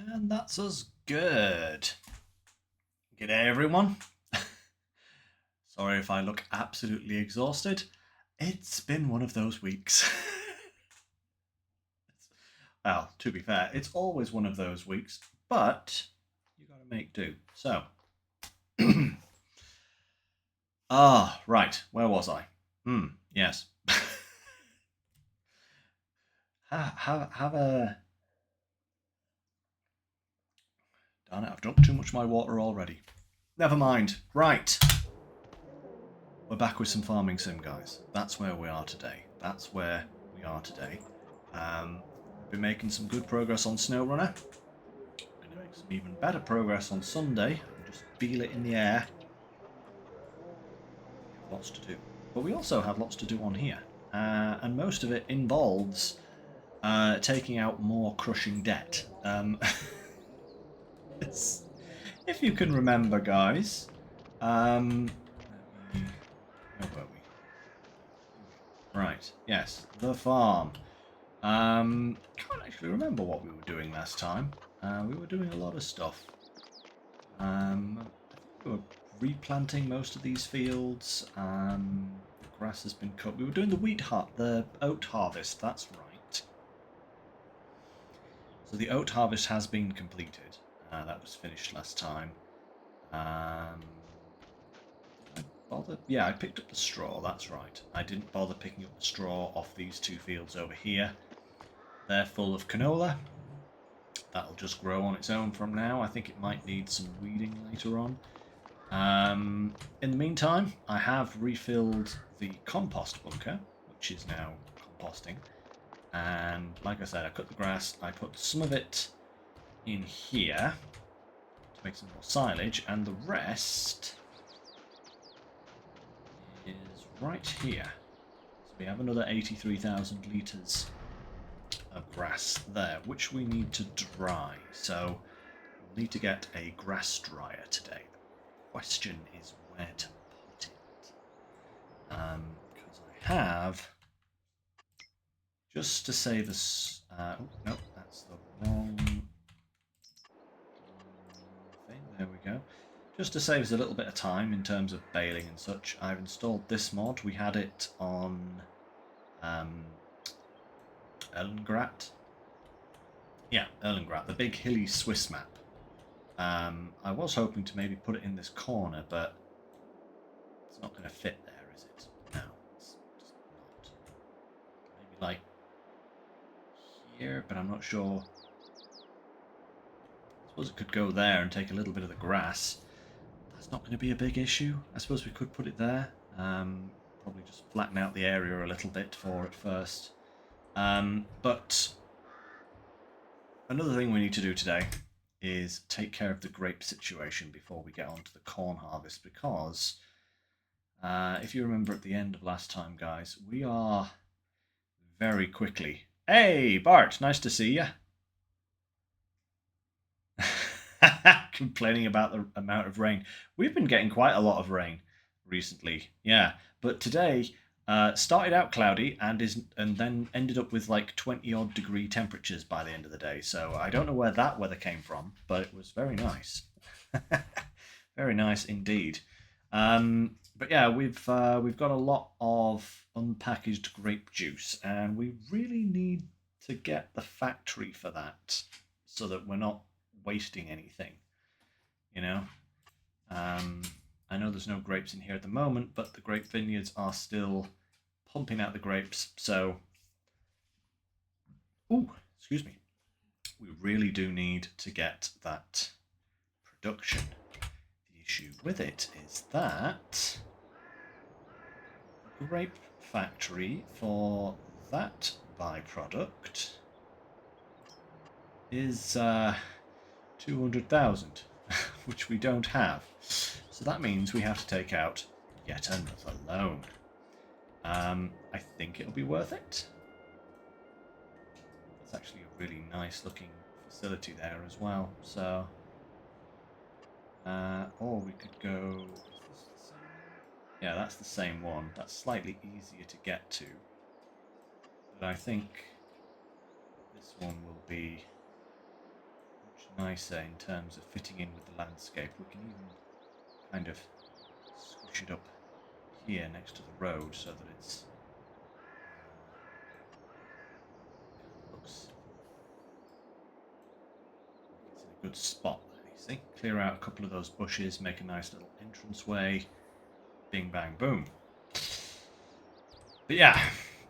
And that's us good. G'day everyone. Sorry if I look absolutely exhausted. It's been one of those weeks. Well, to be fair, it's always one of those weeks, but you gotta make do. So, right, where was I? Yes. have a... Darn it, I've drunk too much of my water already. Never mind. Right. We're back with some farming sim, guys. That's where we are today. We've been making some good progress on SnowRunner. We're going to make some even better progress on Sunday. I can just feel it in the air. We have lots to do. But we also have lots to do on here. And most of it involves taking out more crushing debt. If you can remember, guys. Where were we? Right, yes, the farm. Can't actually remember what we were doing last time. We were doing a lot of stuff. I think we were replanting most of these fields. The grass has been cut. We were doing the oat harvest. That's right. So the oat harvest has been completed. That was finished last time. Bother? Yeah, I picked up the straw, that's right. I didn't bother picking up the straw off these two fields over here. They're full of canola. That'll just grow on its own from now. I think it might need some weeding later on. In the meantime, I have refilled the compost bunker, which is now composting. And like I said, I cut the grass. I put some of it in here to make some more silage, and the rest is right here. So we have another 83,000 litres of grass there, which we need to dry. So we'll need to get a grass dryer today. The question is where to put it. Because I have, just to save us... oh, no, that's the wrong thing. There we go. Just to save us a little bit of time in terms of baling and such, I've installed this mod. We had it on Erlengrat. Yeah, Erlengrat, the big hilly Swiss map. I was hoping to maybe put it in this corner, but it's not going to fit there, is it? No, it's just not. Maybe like here, but I'm not sure. I suppose it could go there and take a little bit of the grass. That's not going to be a big issue. I suppose we could put it there. Probably just flatten out the area a little bit for it first. But another thing we need to do today is take care of the grape situation before we get on to the corn harvest, because if you remember at the end of last time, guys, we are very quickly... Hey, Bart, nice to see you. Complaining about the amount of rain. We've been getting quite a lot of rain recently, yeah. But today started out cloudy and then ended up with like 20-odd degree temperatures by the end of the day. So I don't know where that weather came from, but it was very nice. Very nice indeed. But yeah, we've got a lot of unpackaged grape juice, and we really need to get the factory for that so that we're not wasting anything. You know, I know there's no grapes in here at the moment, but the grape vineyards are still pumping out the grapes. So, excuse me, we really do need to get that production. The issue with it is that the grape factory for that byproduct is 200,000, which we don't have. So that means we have to take out yet another loan. I think it'll be worth it. It's actually a really nice looking facility there as well. So, or we could go... Is this the same one? Yeah, that's the same one. That's slightly easier to get to. But I think this one will be much nicer in terms of fitting in with the landscape. We can even kind of squish it up here next to the road so that it's looks like it's in a good spot there, you see. Clear out a couple of those bushes, make a nice little entranceway. Bing, bang, boom. But yeah,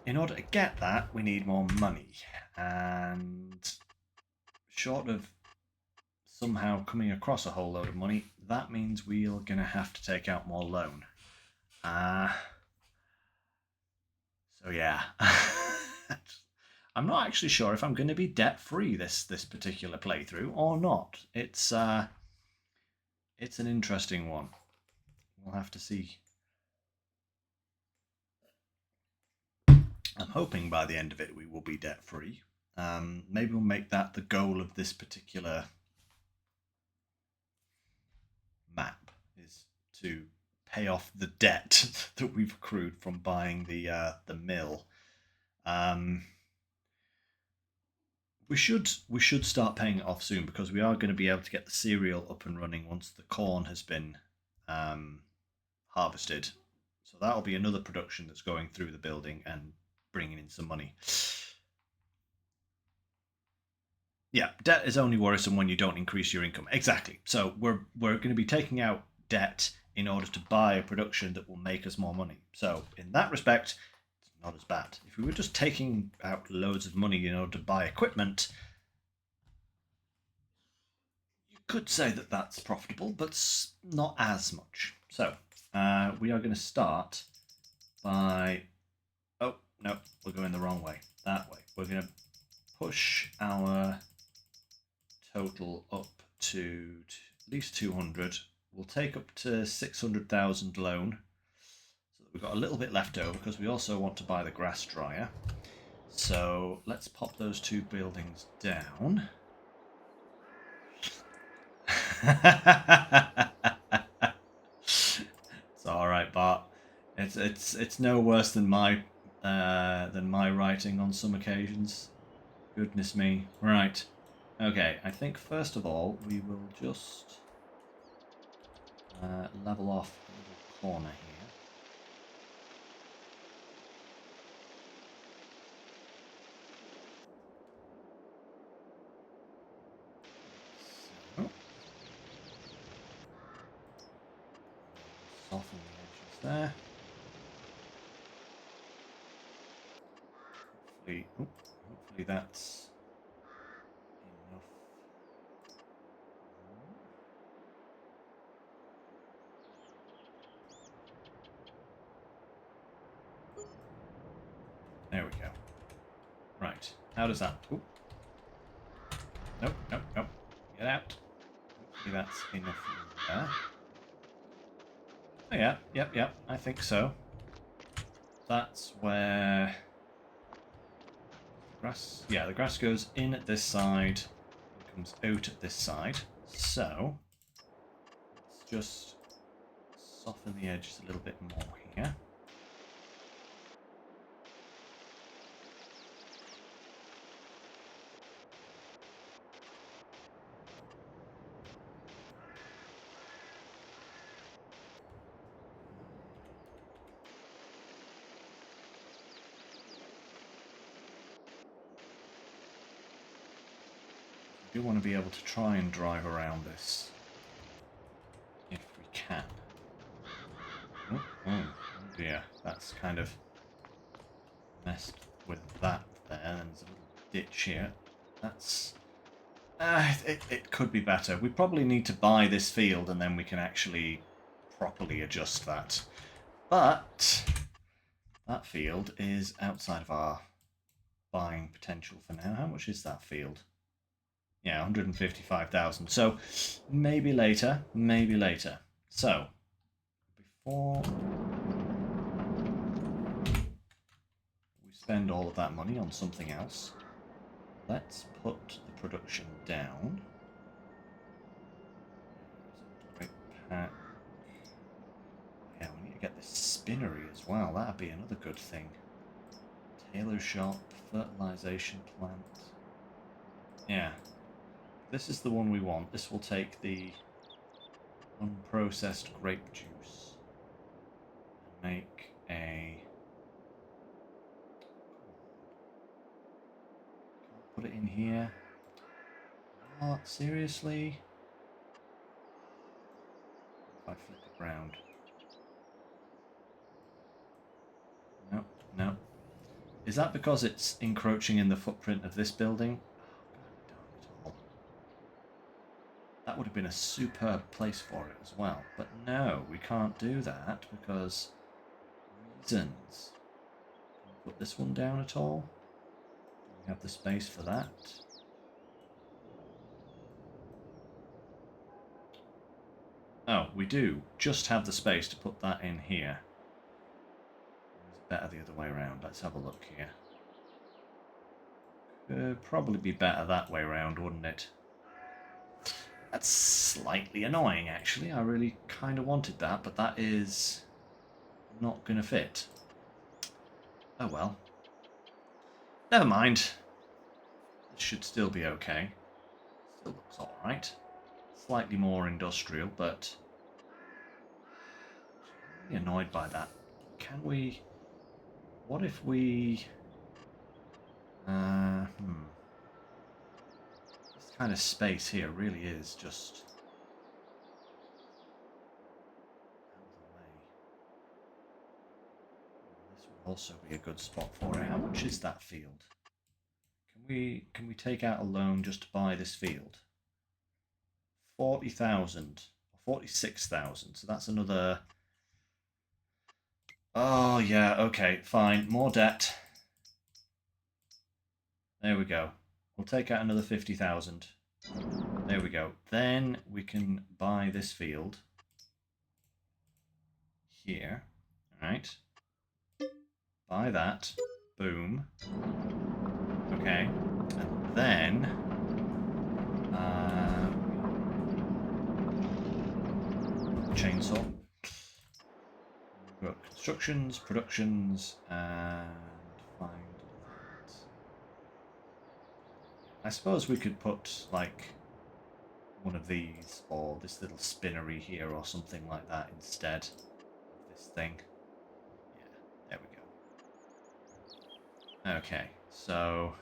in order to get that, we need more money. And short of somehow coming across a whole load of money, that means we're going to have to take out more loan. So yeah. I'm not actually sure if I'm going to be debt-free this particular playthrough or not. It's an interesting one. We'll have to see. I'm hoping by the end of it we will be debt-free. Maybe we'll make that the goal of this particular map, is to pay off the debt that we've accrued from buying the mill. We should start paying it off soon, because we are going to be able to get the cereal up and running once the corn has been harvested. So that'll be another production that's going through the building and bringing in some money. Yeah, debt is only worrisome when you don't increase your income. Exactly. So we're going to be taking out debt in order to buy a production that will make us more money. So in that respect, it's not as bad. If we were just taking out loads of money in order to buy equipment, you could say that that's profitable, but not as much. So we are going to start by... Oh, no, we're going the wrong way. That way. We're going to push our total up to at least 200. We'll take up to 600,000 loan, so that we've got a little bit left over, because we also want to buy the grass dryer. So let's pop those two buildings down. It's all right, Bart. It's no worse than my writing on some occasions. Goodness me. Right. Okay, I think first of all we will just level off a little corner here. So, soften the edges there. Hopefully that's enough. There we go. Right. How does that... Oop. Nope, nope, nope. Get out. Hopefully that's enough there. Oh yeah, yep, I think so. That's where... Grass... Yeah, the grass goes in at this side and comes out at this side. So, let's just soften the edges a little bit more here. We do want to be able to try and drive around this if we can. Oh dear, that's kind of messed with that there. And there's a little ditch here. That's... it could be better. We probably need to buy this field and then we can actually properly adjust that. But that field is outside of our buying potential for now. How much is that field? Yeah, 155,000. So maybe later, maybe later. So before we spend all of that money on something else, let's put the production down. Great pack. Yeah, we need to get this spinnery as well. That'd be another good thing. Tailor shop, fertilization plant. Yeah. This is the one we want. This will take the unprocessed grape juice and make a... Can't put it in here. What? Seriously? If I flip it round. No, no. Is that because it's encroaching in the footprint of this building? Oh, God darn it all. That would have been a superb place for it as well. But no, we can't do that because reasons. Can we put this one down at all? Do we have the space for that? Oh, we do just have the space to put that in here. Or is it better the other way around? Let's have a look here. Could probably be better that way around, wouldn't it? That's slightly annoying, actually. I really kind of wanted that, but that is not going to fit. Oh well. Never mind. This should still be okay. Still looks alright. Slightly more industrial, but... I'm really annoyed by that. Can we... What if we... This kind of space here really is just... out of the way. This would also be a good spot for it. How much is that field? Can we take out a loan just to buy this field? 40,000 or 46,000. So that's another. Oh yeah, okay, fine. More debt. There we go. We'll take out another 50,000. There we go. Then we can buy this field here. All right. Buy that. Boom. Okay. And then chainsaw. We've got constructions, productions, and find that. I suppose we could put like one of these or this little spinnery here or something like that instead of this thing. Yeah, there we go. Okay, so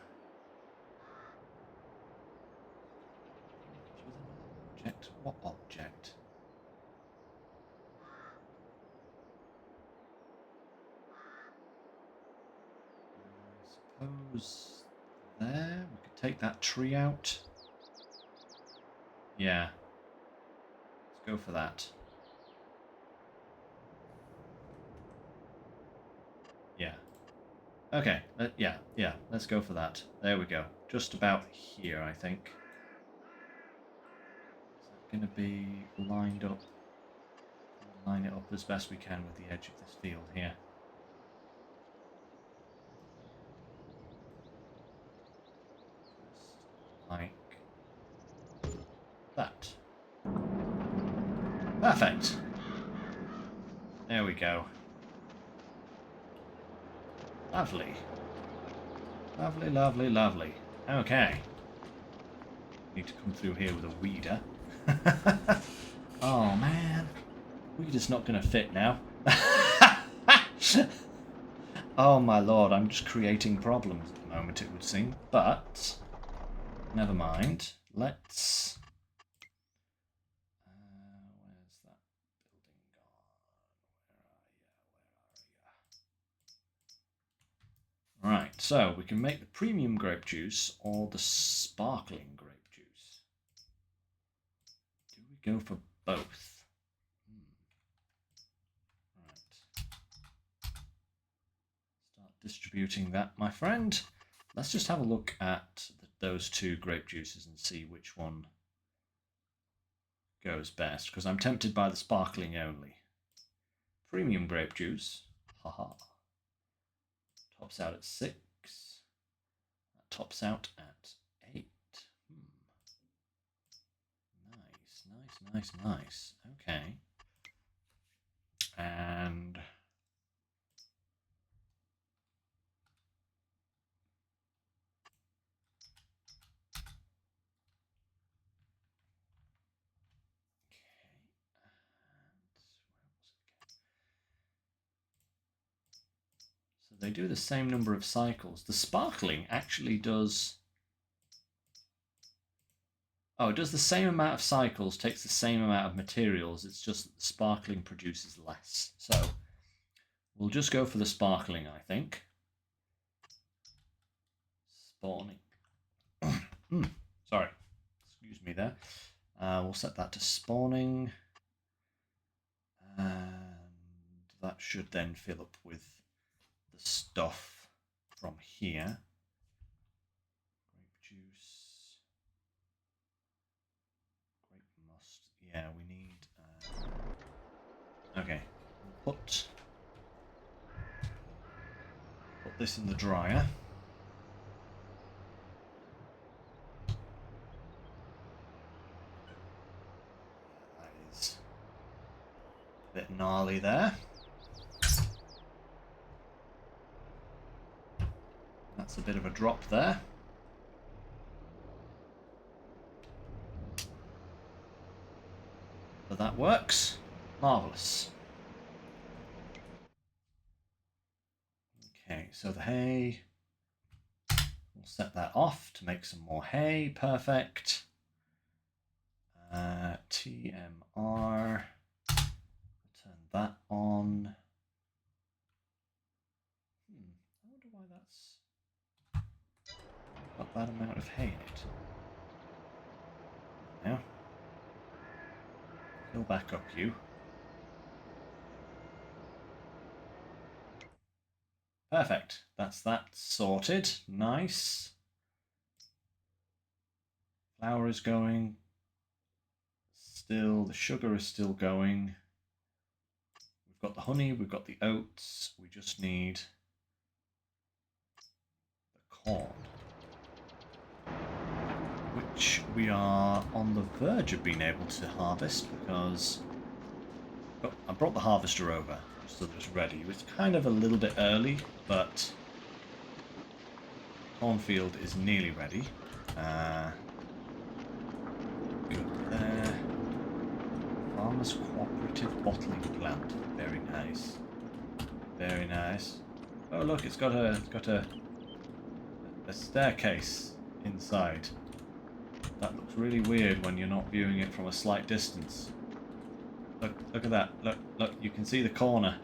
object. What object? I suppose there we could take that tree out. Yeah, let's go for that. Yeah. Okay. Yeah. Let's go for that. There we go. Just about here, I think. Is that going to be lined up? Line it up as best we can with the edge of this field here. Just like that. Perfect. There we go. Lovely. Lovely, lovely, lovely. Okay. Need to come through here with a weeder. Oh, man. Weeder's not going to fit now. Oh, my lord. I'm just creating problems at the moment, it would seem. But, never mind. Let's... where's that building gone? Where are you? Right, so we can make the premium grape juice or the sparkling grape juice. Do we go for both? Right. Start distributing that, my friend. Let's just have a look at those two grape juices and see which one goes best, because I'm tempted by the sparkling only. Premium grape juice, haha. Tops out at 6. That tops out at 8. Nice. Okay. And they do the same number of cycles. The sparkling actually does... Oh, it does the same amount of cycles, takes the same amount of materials. It's just that the sparkling produces less. So we'll just go for the sparkling, I think. Spawning. Sorry. Excuse me there. We'll set that to spawning. And that should then fill up with the stuff from here. Grape juice. Grape must. Yeah, we need... Okay. We'll put this in the dryer. That is a bit gnarly there. That's a bit of a drop there. But that works. Marvellous. Okay, so the hay, we'll set that off to make some more hay. Perfect. TMR, turn that on. I wonder why that's got that amount of hay in it. Now, fill back up, you. Perfect. That's that sorted. Nice. Flour is going. Still, the sugar is still going. We've got the honey, we've got the oats. We just need the corn, which we are on the verge of being able to harvest because I brought the harvester over so that it's ready. It's kind of a little bit early, but cornfield is nearly ready. Good there. Farmers Cooperative Bottling Plant. Very nice. Very nice. Oh look, it's got a staircase inside. That looks really weird when you're not viewing it from a slight distance. Look at that. Look, you can see the corner.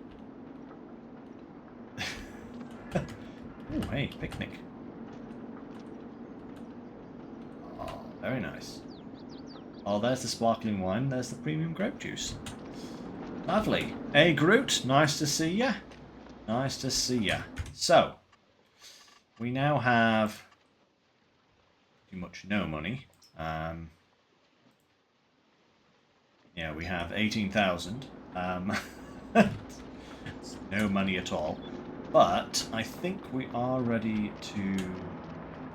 Oh, hey, picnic. Oh, very nice. Oh, there's the sparkling wine. There's the premium grape juice. Lovely. Hey, Groot. Nice to see ya. Nice to see ya. So, we now have pretty much no money. Yeah, we have 18,000. It's no money at all. But I think we are ready to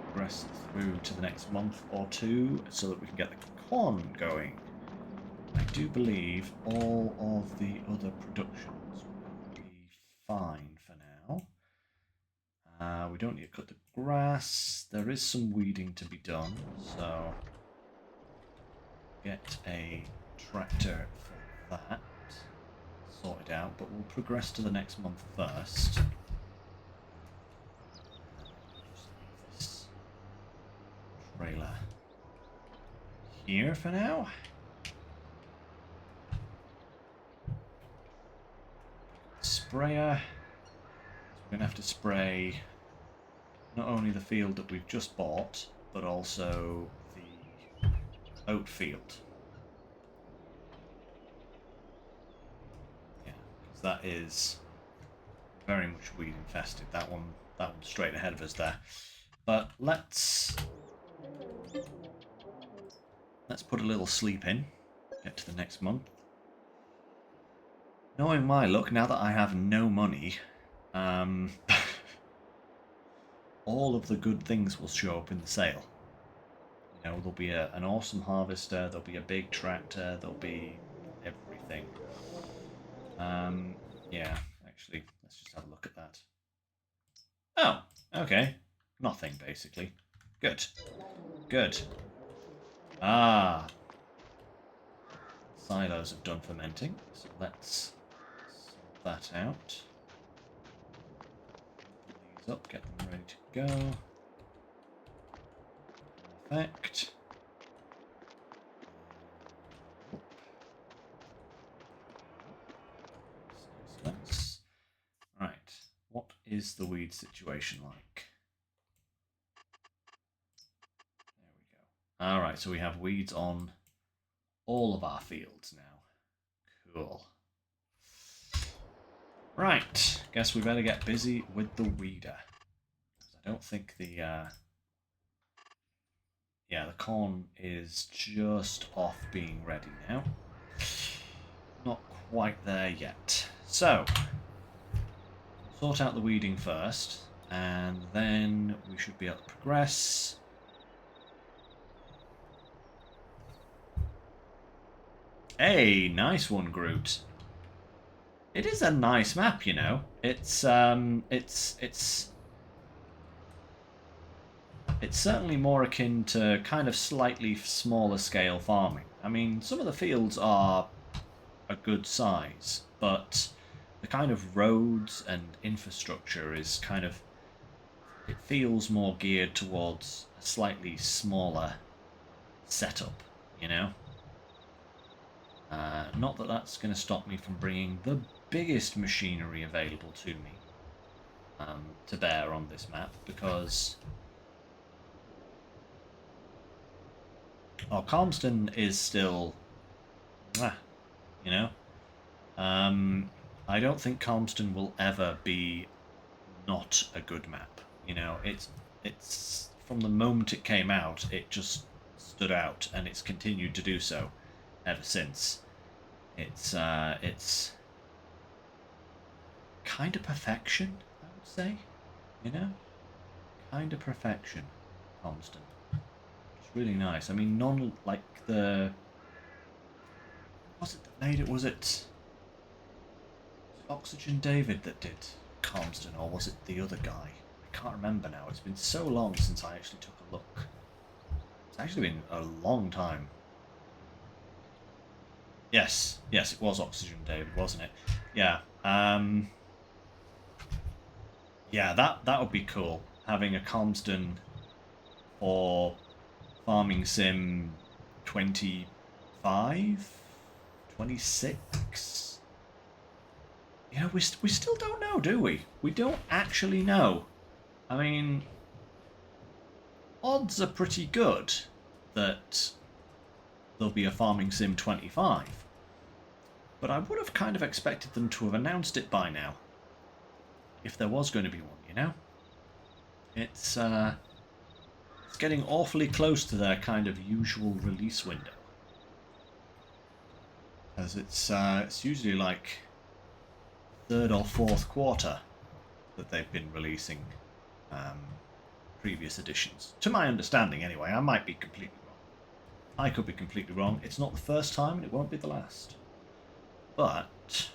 progress through to the next month or two so that we can get the corn going. I do believe all of the other productions will be fine for now. We don't need to cut the grass. There is some weeding to be done, so get a tractor for that sorted out, but we'll progress to the next month first. Just leave this trailer here for now. Sprayer. We're going to have to spray not only the field that we've just bought, but also the oat field. Yeah, because that is very much weed infested. That one's straight ahead of us there. But let's put a little sleep in. Get to the next month. Knowing my luck, now that I have no money, all of the good things will show up in the sale. You know, there'll be an awesome harvester, there'll be a big tractor, there'll be everything. Yeah, actually, let's just have a look at that. Oh, okay. Nothing, basically. Good. Good. Ah. Silos have done fermenting, so let's sort that out. these up, get them ready to go. Perfect. Nice. Right. What is the weed situation like? There we go. Alright, so we have weeds on all of our fields now. Cool. Right. Guess we better get busy with the weeder. I don't think the the corn is just off being ready now. Not quite there yet. So, sort out the weeding first, and then we should be able to progress. Hey, nice one, Groot. It is a nice map, you know. It's certainly more akin to kind of slightly smaller scale farming. I mean, some of the fields are a good size, but the kind of roads and infrastructure is kind of, it feels more geared towards a slightly smaller setup, you know? Not that that's going to stop me from bringing the biggest machinery available to me to bear on this map, because Calmston is still, you know, I don't think Calmston will ever be not a good map. You know, it's from the moment it came out, it just stood out, and it's continued to do so ever since. It's kind of perfection, I would say. You know, kind of perfection, Calmston. It's really nice. I mean, none like the. Was it that made it? Was it Oxygen David that did Calmston, or was it the other guy? I can't remember now. It's been so long since I actually took a look. It's actually been a long time. Yes, it was Oxygen David, wasn't it? Yeah. Yeah, that would be cool. Having a Calmston or Farming Sim 25, 26. You know, we still don't know, do we? We don't actually know. I mean, odds are pretty good that there'll be a Farming Sim 25. But I would have kind of expected them to have announced it by now. If there was going to be one, you know? It's getting awfully close to their kind of usual release window. As it's usually like third or fourth quarter that they've been releasing previous editions. To my understanding, anyway. I might be completely wrong. I could be completely wrong. It's not the first time, and it won't be the last. But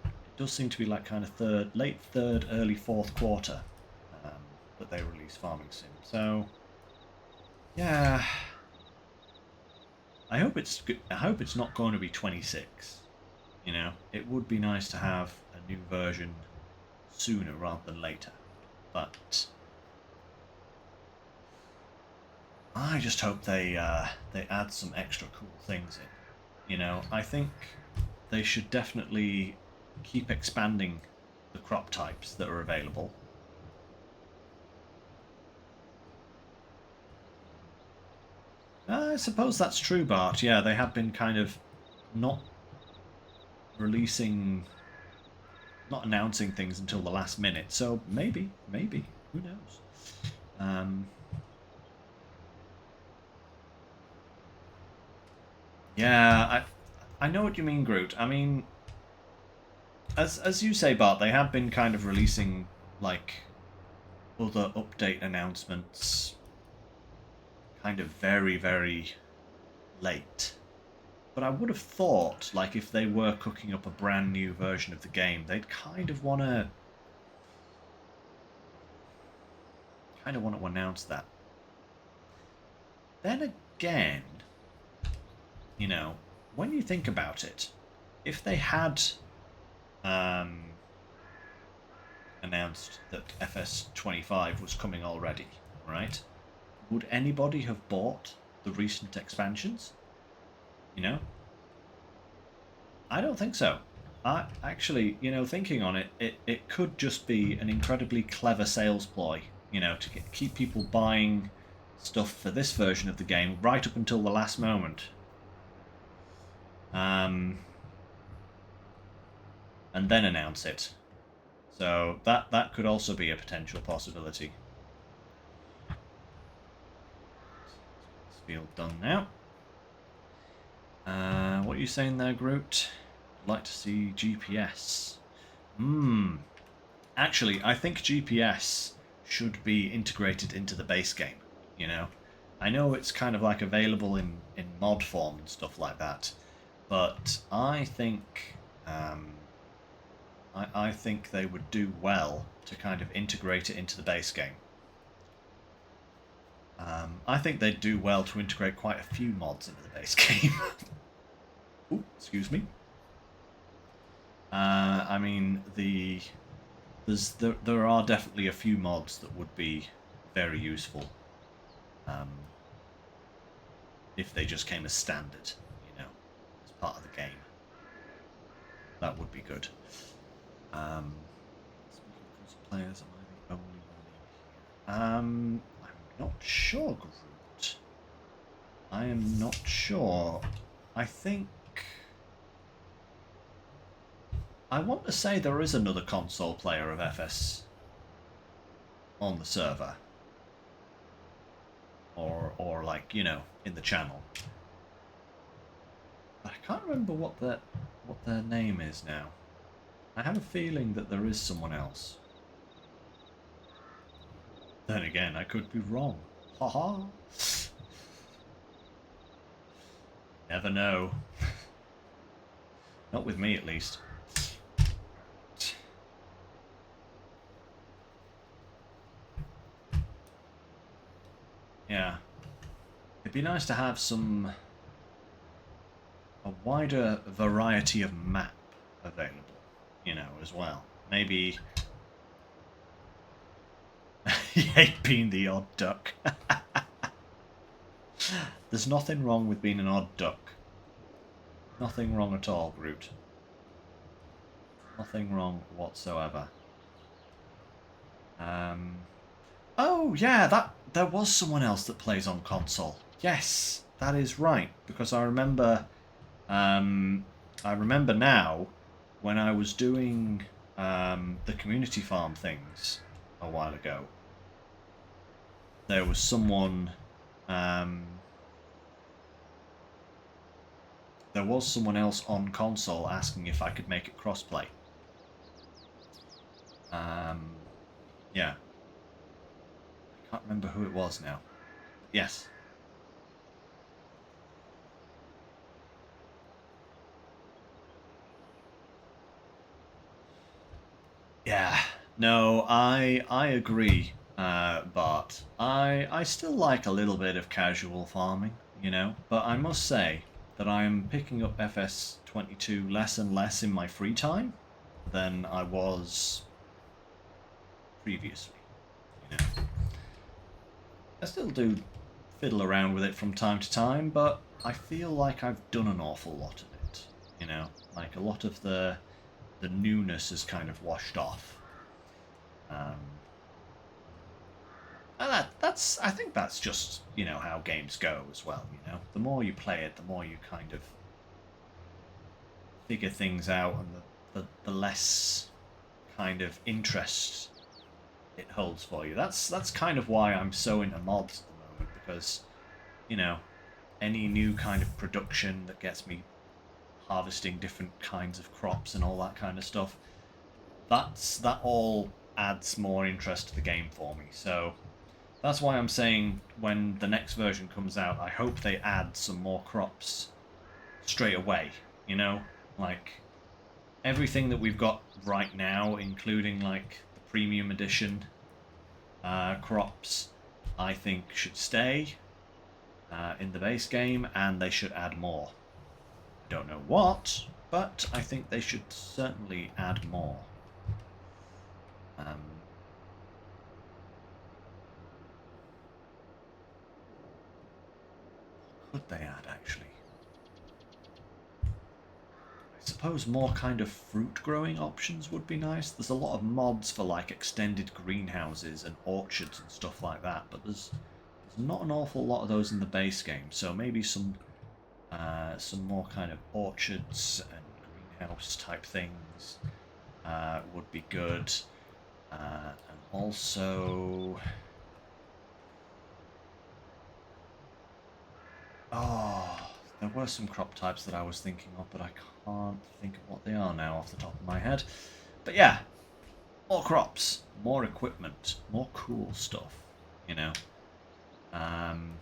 it does seem to be like kind of late third, early fourth quarter that they release Farming Sim. So, yeah, I hope it's good. I hope it's not going to be 26. You know, it would be nice to have a new version sooner rather than later. But I just hope they add some extra cool things in. You know, I think they should definitely keep expanding the crop types that are available. I suppose that's true, Bart. Yeah, they have been kind of not announcing things until the last minute. So maybe, who knows? Yeah, I know what you mean, Groot. I mean, as you say, Bart, they have been kind of releasing like other update announcements kind of very, very late. But I would have thought, like, if they were cooking up a brand new version of the game, they'd kind of want to announce that. Then again, you know, when you think about it, if they had announced that FS25 was coming already, right? Would anybody have bought the recent expansions? You know? I don't think so. Actually, thinking on it, it could just be an incredibly clever sales ploy, to keep people buying stuff for this version of the game right up until the last moment. And then announce it. So that could also be a potential possibility. This field done now. What are you saying there, Groot? I'd like to see GPS. Actually, I think GPS should be integrated into the base game, I know it's kind of like available in mod form and stuff like that, but I think I think they would do well to kind of integrate it into the base game. I think they'd do well to integrate quite a few mods into the base game. Ooh, excuse me. I mean, there are definitely a few mods that would be very useful if they just came as standard, as part of the game. That would be good. Speaking of players, am I the only one in here? I'm not sure, Groot. I am not sure. I think... I want to say there is another console player of FS on the server. Or like, in the channel. But I can't remember what their name is now. I have a feeling that there is someone else. Then again, I could be wrong. Haha. Never know. Not with me, at least. Yeah. It'd be nice to have a wider variety of map available, as well. Maybe... You hate being the odd duck. There's nothing wrong with being an odd duck. Nothing wrong at all, Groot. Nothing wrong whatsoever. Oh, yeah, there was someone else that plays on console. Yes, that is right, because I remember now when I was doing the community farm things a while ago. There was someone else on console asking if I could make it crossplay. Yeah. I can't remember who it was now. Yes. Yeah. No, I agree, but I still like a little bit of casual farming, But I must say that I'm picking up FS22 less and less in my free time than I was previously, I still do fiddle around with it from time to time, but I feel like I've done an awful lot of it, Like a lot of the newness has kind of washed off. And I think that's just, how games go as well, The more you play it, the more you kind of figure things out, and the less kind of interest it holds for you. That's kind of why I'm so into mods at the moment, because, any new kind of production that gets me harvesting different kinds of crops and all that kind of stuff, that all adds more interest to the game for me. So that's why I'm saying when the next version comes out, I hope they add some more crops straight away, Like, everything that we've got right now, including, like, the premium edition crops, I think should stay in the base game, and they should add more. Don't know what, but I think they should certainly add more. Um, what could they add, actually? I suppose more kind of fruit growing options would be nice. There's a lot of mods for like extended greenhouses and orchards and stuff like that, but there's not an awful lot of those in the base game. So maybe some more kind of orchards and greenhouse type things would be good. And also, oh, there were some crop types that I was thinking of, but I can't think of what they are now off the top of my head. But yeah, more crops, more equipment, more cool stuff, you know. Um,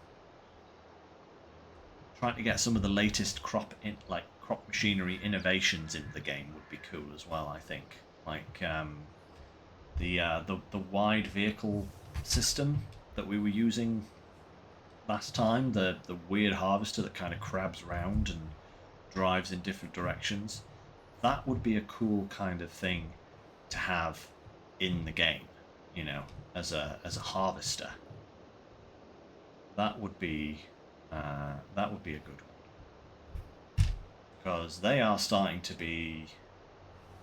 Trying to get some of the latest crop machinery innovations into the game would be cool as well. I think like the wide vehicle system that we were using last time, the weird harvester that kind of crabs around and drives in different directions. That would be a cool kind of thing to have in the game, you know, as a harvester. That would be a good one because they are starting to be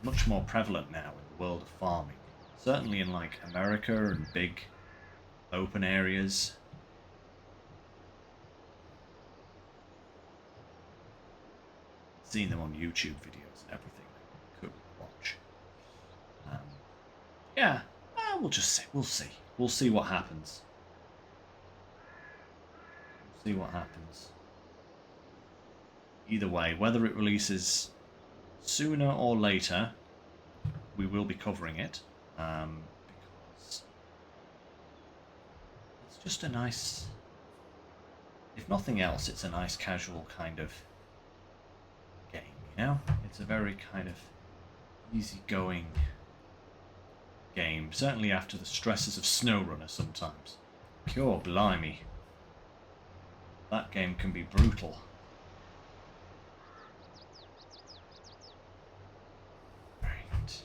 much more prevalent now in the world of farming. Certainly in like America and big open areas. Seen them on YouTube videos and everything. Cool watch. Um, yeah, we'll just see. We'll see. We'll see what happens. We'll see what happens. Either way, whether it releases sooner or later, we will be covering it. Because it's just a nice... If nothing else, it's a nice casual kind of game, you know? It's a very kind of easygoing game, certainly after the stresses of SnowRunner sometimes. Pure blimey. That game can be brutal. Right.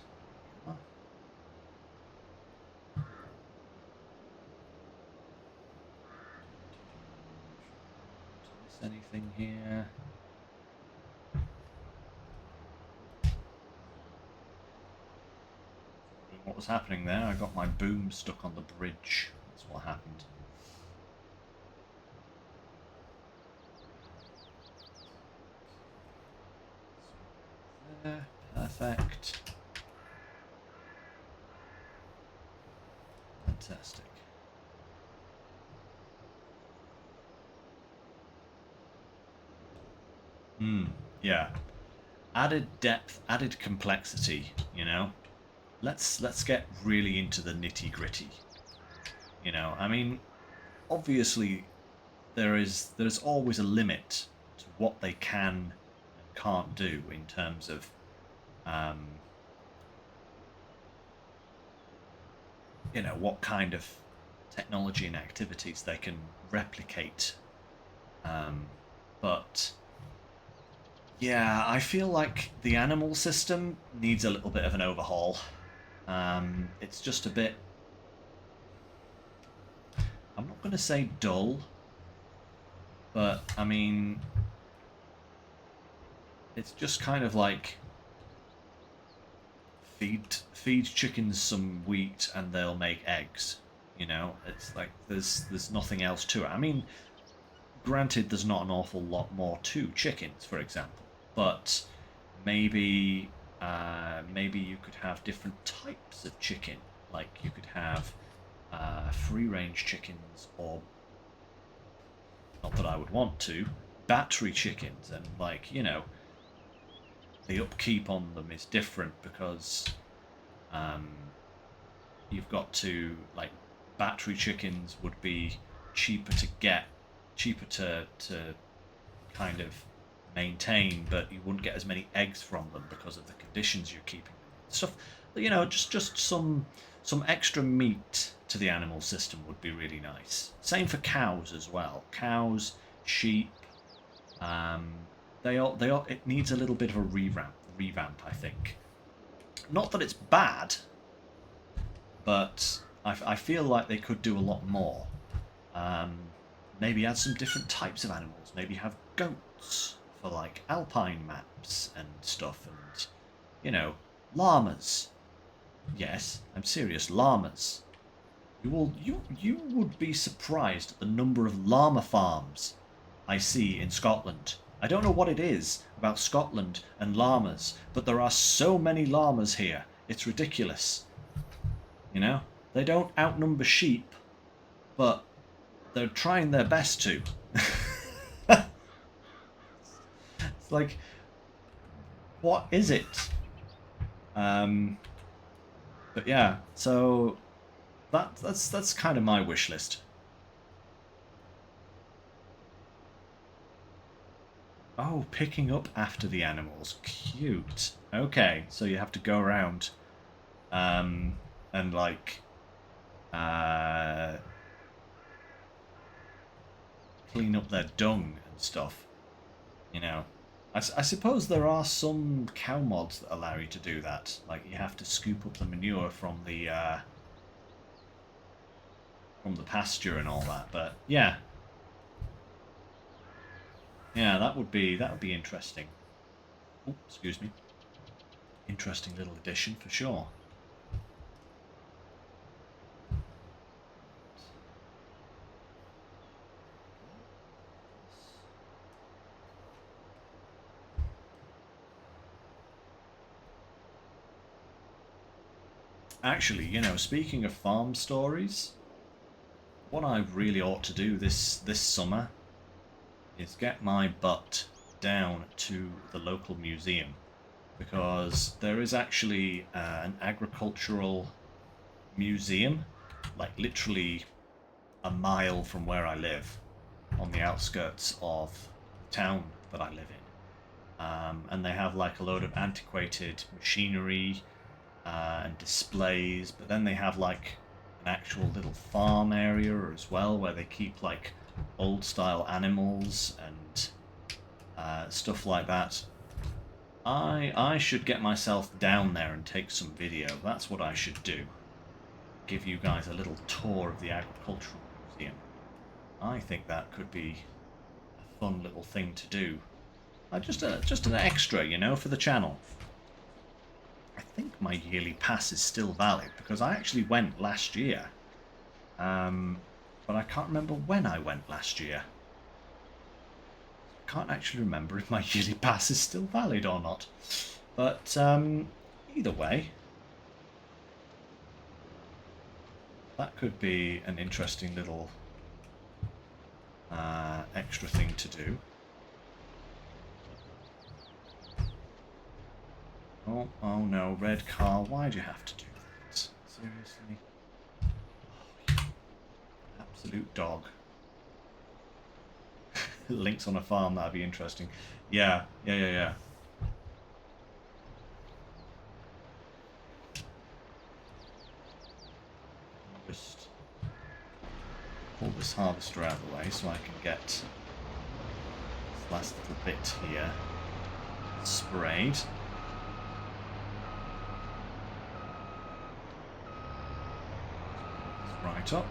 Is anything here? What was happening there? I got my boom stuck on the bridge. That's what happened. There. Perfect. Fantastic. Yeah. Added depth, added complexity, you know? Let's get really into the nitty-gritty. You know, I mean, obviously there's always a limit to what they can and can't do in terms of you know, what kind of technology and activities they can replicate. But yeah, I feel like the animal system needs a little bit of an overhaul. It's just a bit... I'm not going to say dull, but I mean, it's just kind of like feed chickens some wheat and they'll make eggs. You know, it's like there's nothing else to it. I mean, granted, there's not an awful lot more to chickens, for example, but maybe maybe you could have different types of chicken. Like you could have free-range chickens, or not that I would want to, battery chickens, and like you know, the upkeep on them is different because you've got to like battery chickens would be cheaper to get, cheaper to kind of maintain, but you wouldn't get as many eggs from them because of the conditions you're keeping them in. Stuff, you know, just some extra meat to the animal system would be really nice. Same for cows as well. Cows, sheep, they all it needs a little bit of a revamp, I think. Not that it's bad, but I feel like they could do a lot more. Um, Maybe add some different types of animals. Maybe have goats for like alpine maps and stuff, and you know, llamas. Yes, I'm serious. Llamas. You would be surprised at the number of llama farms I see in Scotland. I don't know what it is about Scotland and llamas, but there are so many llamas here. It's ridiculous. You know, they don't outnumber sheep, but they're trying their best to. It's like, what is it? But yeah, so that's kind of my wish list. Oh, picking up after the animals, cute. Okay, so you have to go around, and like, uh, clean up their dung and stuff. You know, I suppose there are some cow mods that allow you to do that. Like you have to scoop up the manure from the pasture and all that. But yeah, yeah, that would be interesting. Oh, excuse me. Interesting little addition for sure. Actually, you know, speaking of farm stories, what I really ought to do this summer is get my butt down to the local museum, because there is actually an agricultural museum, like literally a mile from where I live, on the outskirts of the town that I live in. And they have like a load of antiquated machinery and displays, but then they have like an actual little farm area as well where they keep like old style animals and stuff like that. I should get myself down there and take some video. That's what I should do. Give you guys a little tour of the agricultural museum. I think that could be a fun little thing to do. Just an extra, you know, for the channel. I think my yearly pass is still valid because I actually went last year. But I can't remember when I went last year. I can't actually remember if my yearly pass is still valid or not. But either way, that could be an interesting little extra thing to do. Oh no, red car, why'd you have to do that? Seriously? Oh, you absolute dog. Lynx on a farm, that'd be interesting. Yeah. Just pull this harvester out of the way so I can get this last little bit here sprayed. Right up.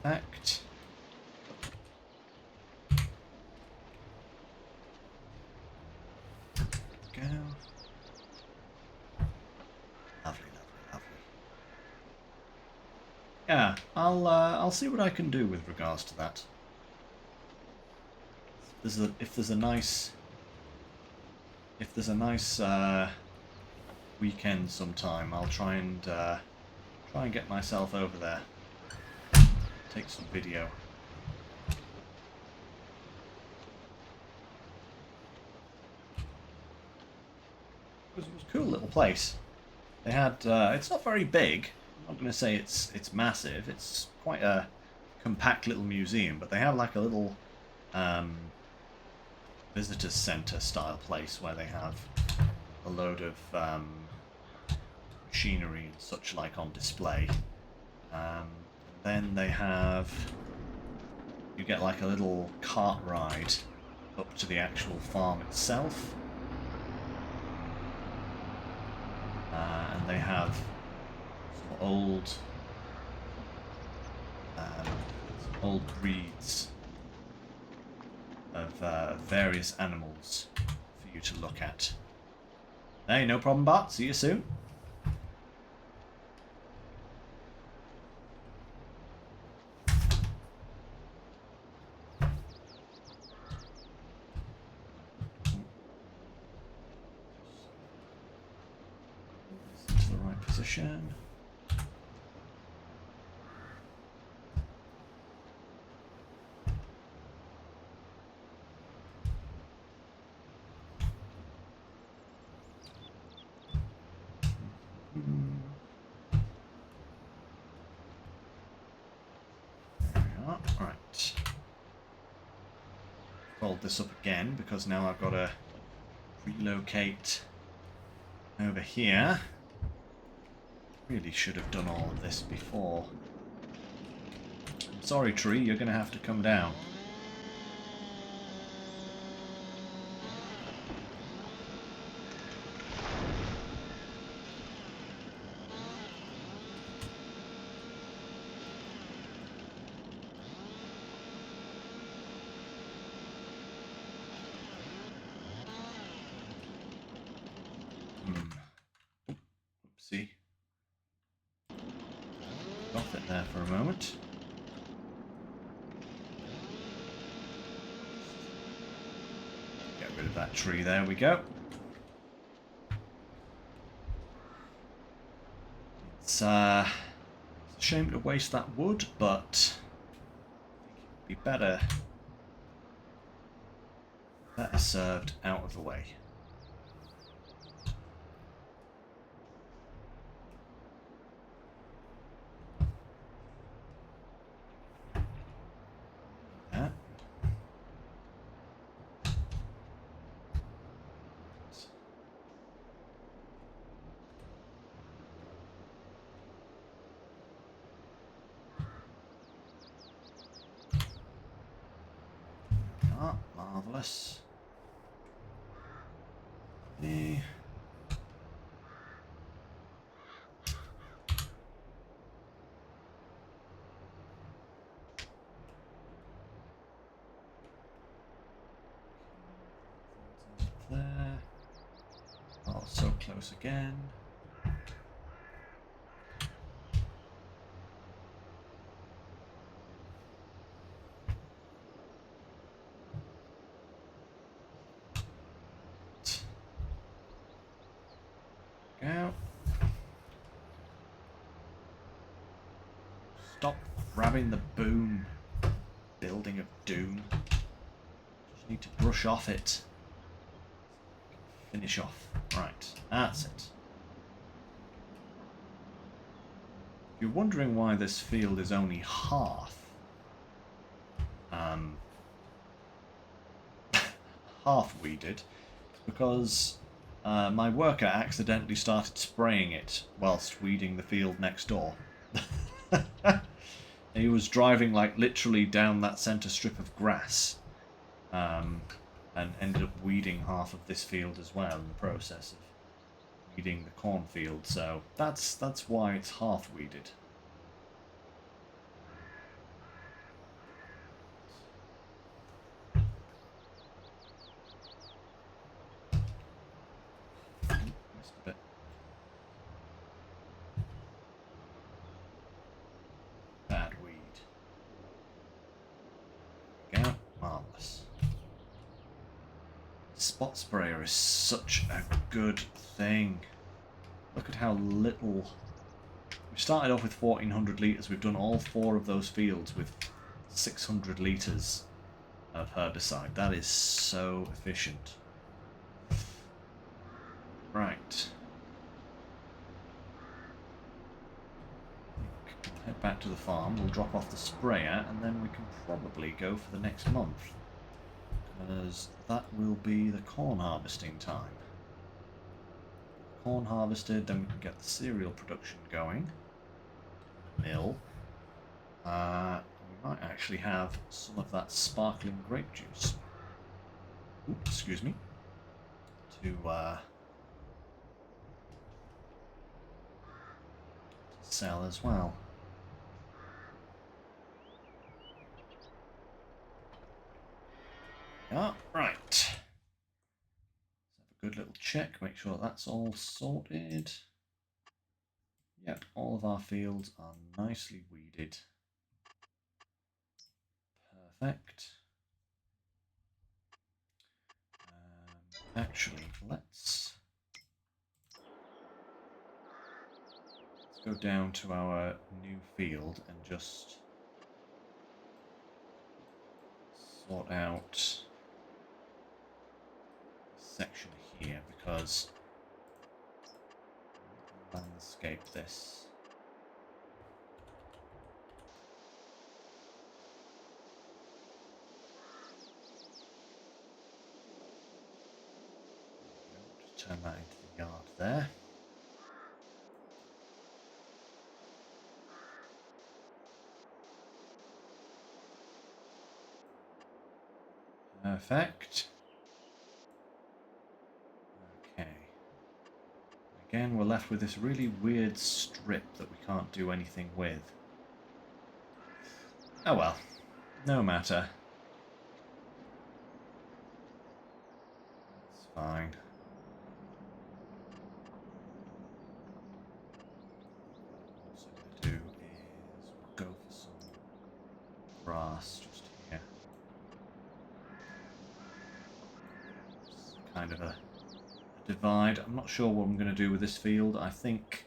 Perfect. Go. Lovely. Yeah, I'll see what I can do with regards to that. If there's a nice weekend sometime, I'll try and get myself over there, take some video. It was a cool little place. They had it's not very big. I'm not going to say it's massive. It's quite a compact little museum, but they have like a little visitors center style place where they have a load of machinery and such like on display. Then they have, you get like a little cart ride up to the actual farm itself. and they have some old breeds of various animals for you to look at. Hey, no problem, Bart. See you soon. Into the right position. There we are. Right. Fold this up again because now I've got to relocate over here. Really should have done all of this before. I'm sorry, tree, you're going to have to come down. Oopsie. Off it there for a moment. Get rid of that tree, there we go. It's a shame to waste that wood, but I think it would be better served out of the way. Yeah. Ah, marvellous. Yeah. There. Oh, so close again. Go. Stop grabbing the boom. Building of doom. Just need to brush off it. Finish off. Right, that's it. If you're wondering why this field is only half half weeded, it's because my worker accidentally started spraying it whilst weeding the field next door. He was driving like literally down that centre strip of grass and ended up weeding half of this field as well in the process of weeding the cornfield. So that's why it's half weeded. Missed a bit. Bad weed. Go. Marvellous. Spot sprayer is such a good thing. Look at how little. We started off with 1400 litres. We've done all 4 of those fields with 600 litres of herbicide. That is so efficient. Right. We'll head back to the farm. We'll drop off the sprayer and then we can probably go for the next month. Because that will be the corn harvesting time. Corn harvested, then we can get the cereal production going. Mill. We might actually have some of that sparkling grape juice. Ooh, excuse me. To sell as well. Yeah, right. Let's have a good little check, make sure that's all sorted. Yep, all of our fields are nicely weeded. Perfect. Actually, let's go down to our new field and just sort out this section here, because landscape this. Just turn that into the yard there. Perfect. Okay. Again, we're left with this really weird strip that we can't do anything with. Oh well, no matter. It's fine. What I'm also going to do is we'll go for some grass just here. It's kind of a divide. I'm not sure what I'm going to do with this field. I think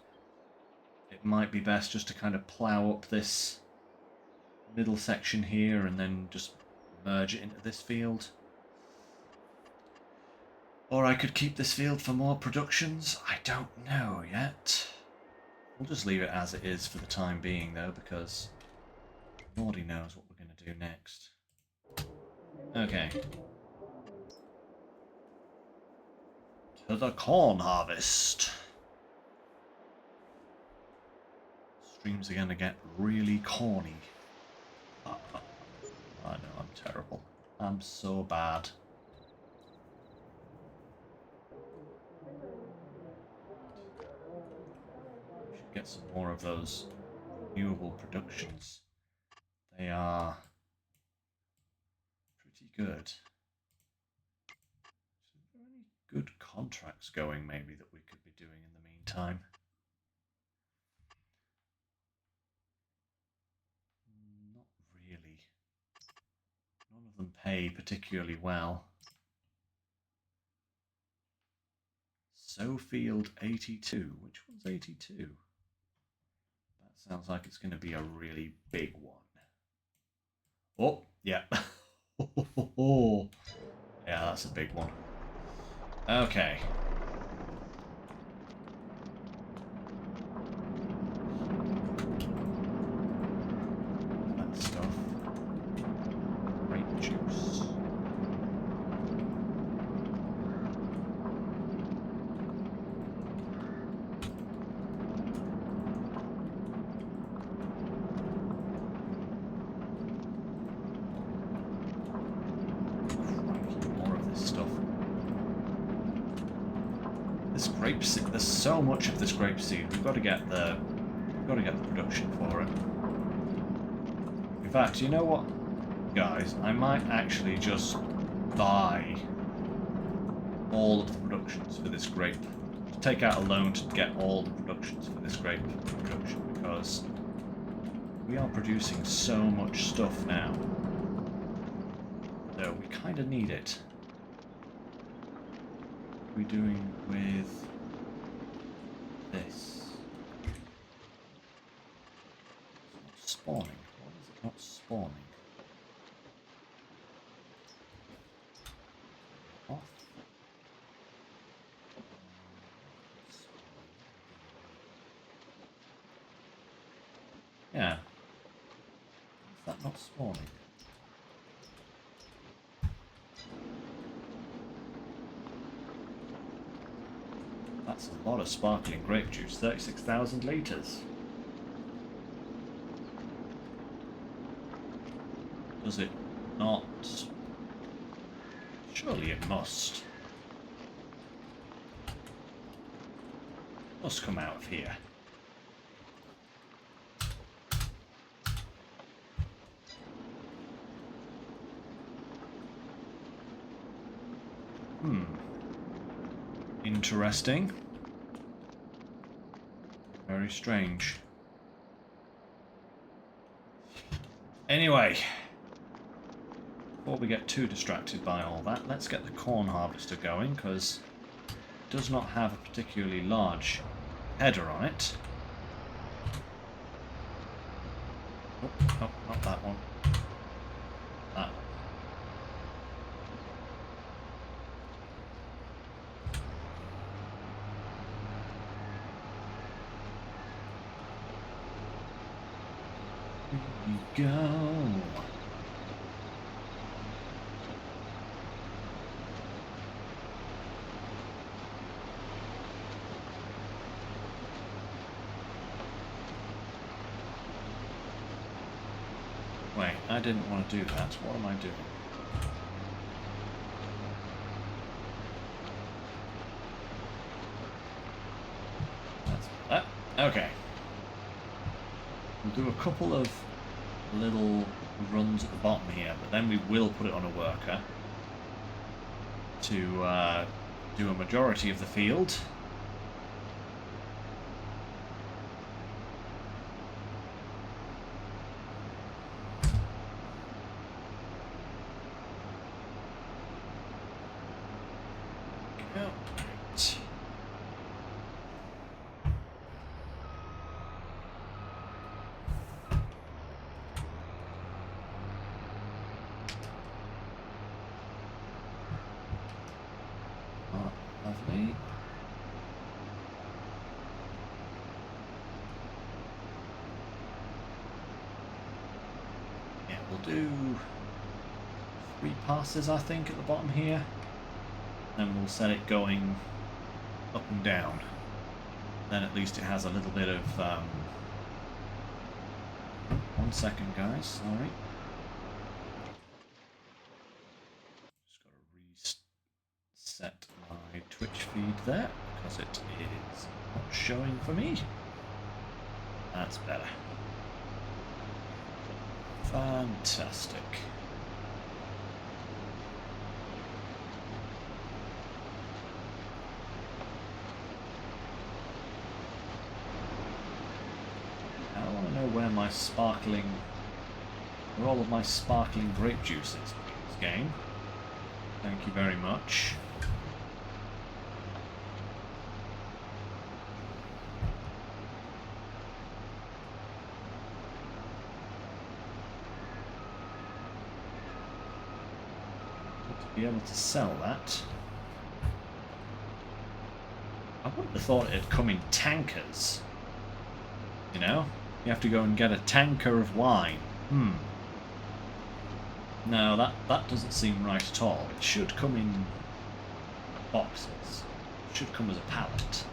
it might be best just to kind of plough up this middle section here and then just merge it into this field. Or I could keep this field for more productions. I don't know yet. We'll just leave it as it is for the time being though, because Lordy knows what we're going to do next. Okay. To the corn harvest. Streams are going to get really corny. I know, I'm terrible. I'm so bad. We should get some more of those renewable productions. They are pretty good. So are there any good contracts going maybe that we could be doing in the meantime? Not really. None of them pay particularly well. Sofield 82. Which one's 82? That sounds like it's going to be a really big one. Oh, yeah. Yeah, that's a big one. Okay. That stuff. Grape juice. There's so much of this grapeseed. We've got to get the production for it. In fact, you know what, guys? I might actually just buy all of the productions for this grape. Take out a loan to get all the productions for this grape production, because we are producing so much stuff now. So we kind of need it. What are we doing with this? It's not spawning. Why is it not spawning? Off. Yeah. Is that not spawning? That's a lot of sparkling grape juice. 36,000 litres. Does it not? Surely it must. Must come out of here. interesting. Very strange. Anyway, before we get too distracted by all that, let's get the corn harvester going, because it does not have a particularly large header on it. Oh, oh, not that one. That one. Here we go. Wait, I didn't want to do that. What am I doing? That's that. Okay. We'll do a couple of little runs at the bottom here, but then we will put it on a worker to do a majority of the field. Lovely. Yeah, we'll do 3 passes, I think, at the bottom here. And we'll set it going up and down. Then at least it has a little bit of... 1 second, guys, sorry. Just got to reset my Twitch feed there, because it is not showing for me. That's better. Fantastic. Now I want to know where my where all of my sparkling grape juice is in this game. Thank you very much. To be able to sell that, I wouldn't have thought it'd come in tankers. You know, you have to go and get a tanker of wine. No, that doesn't seem right at all. It should come in boxes. It should come as a pallet.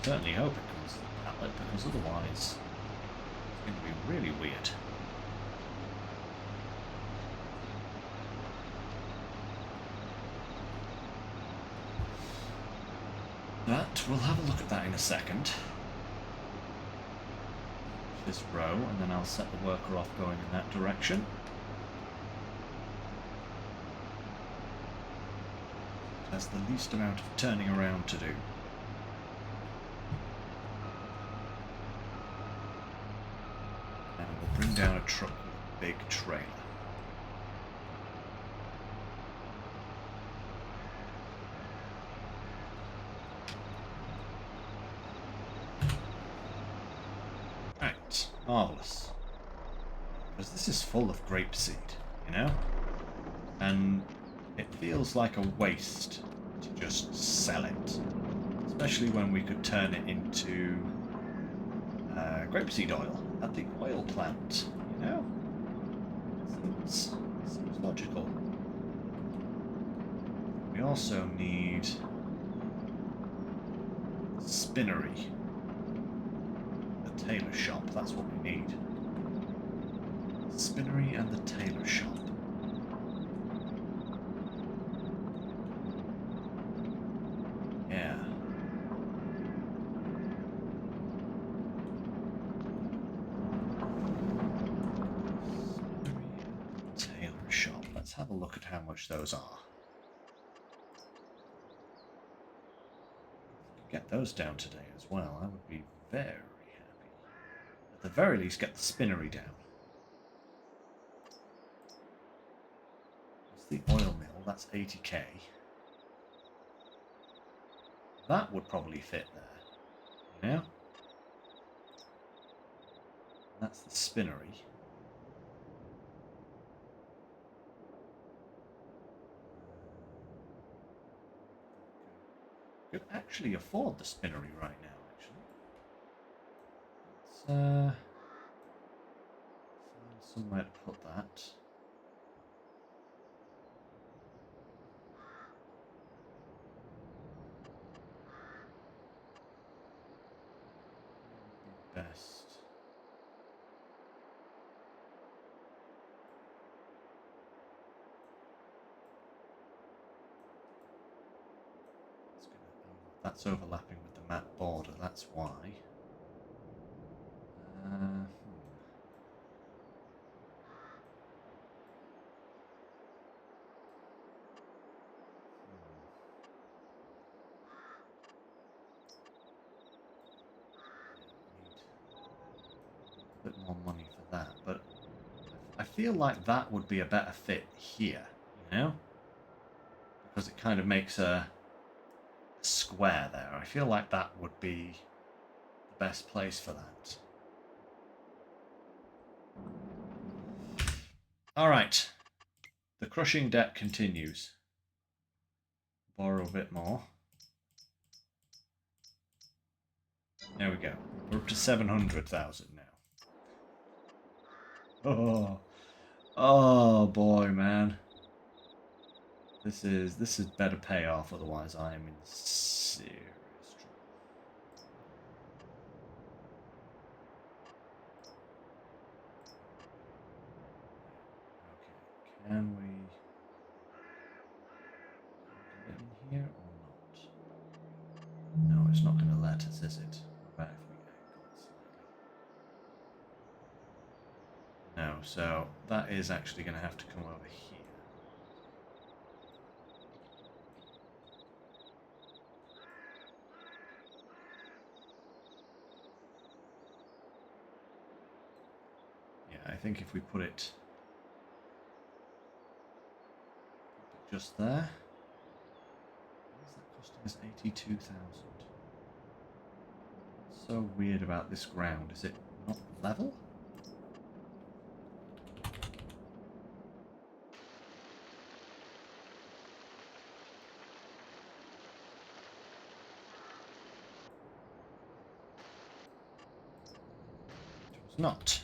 I certainly hope it comes as a pallet, because otherwise it's going to be really weird. But we'll have a look at that in a second. This row, and then I'll set the worker off going in that direction. It has the least amount of turning around to do. And we'll bring down a truck with a big trailer. Marvellous. Because this is full of grapeseed, you know? And it feels like a waste to just sell it. Especially when we could turn it into grapeseed oil at the oil plant, you know? Seems logical. We also need spinnery. Tailor shop, that's what we need. Spinnery and the tailor shop. Yeah. Spinnery and tailor shop. Let's have a look at how much those are. those down today as well, I would be very happy. At the very least, get the spinnery down. What's the oil mill? That's 80k. That would probably fit there, you know? That's the spinnery. Could actually afford the spinnery right now, actually. Let's find somewhere to put that. Would be best. That's overlapping with the map border, that's why. Need a bit more money for that, but I feel like that would be a better fit here, you know? Because it kind of makes a square there. I feel like that would be the best place for that. Alright. The crushing debt continues. Borrow a bit more. There we go. We're up to 700,000 now. Oh boy, man. This is better payoff, otherwise I am in serious trouble. Okay, can we get in here or not? No, it's not going to let us, is it? What about if we angle it slightly? No, so that is actually going to have to come over here. I think if we put it just there, what is that costing us? 82,000. So weird about this ground. Is it not level? It was not.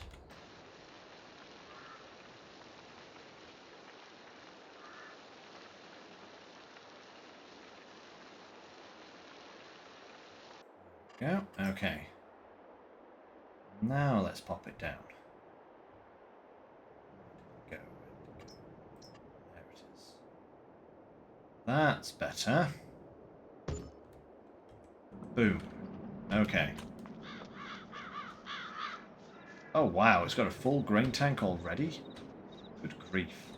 Go. Okay. Now let's pop it down. Go. There it is. That's better. Boom. Okay. Oh wow, it's got a full grain tank already? Good grief.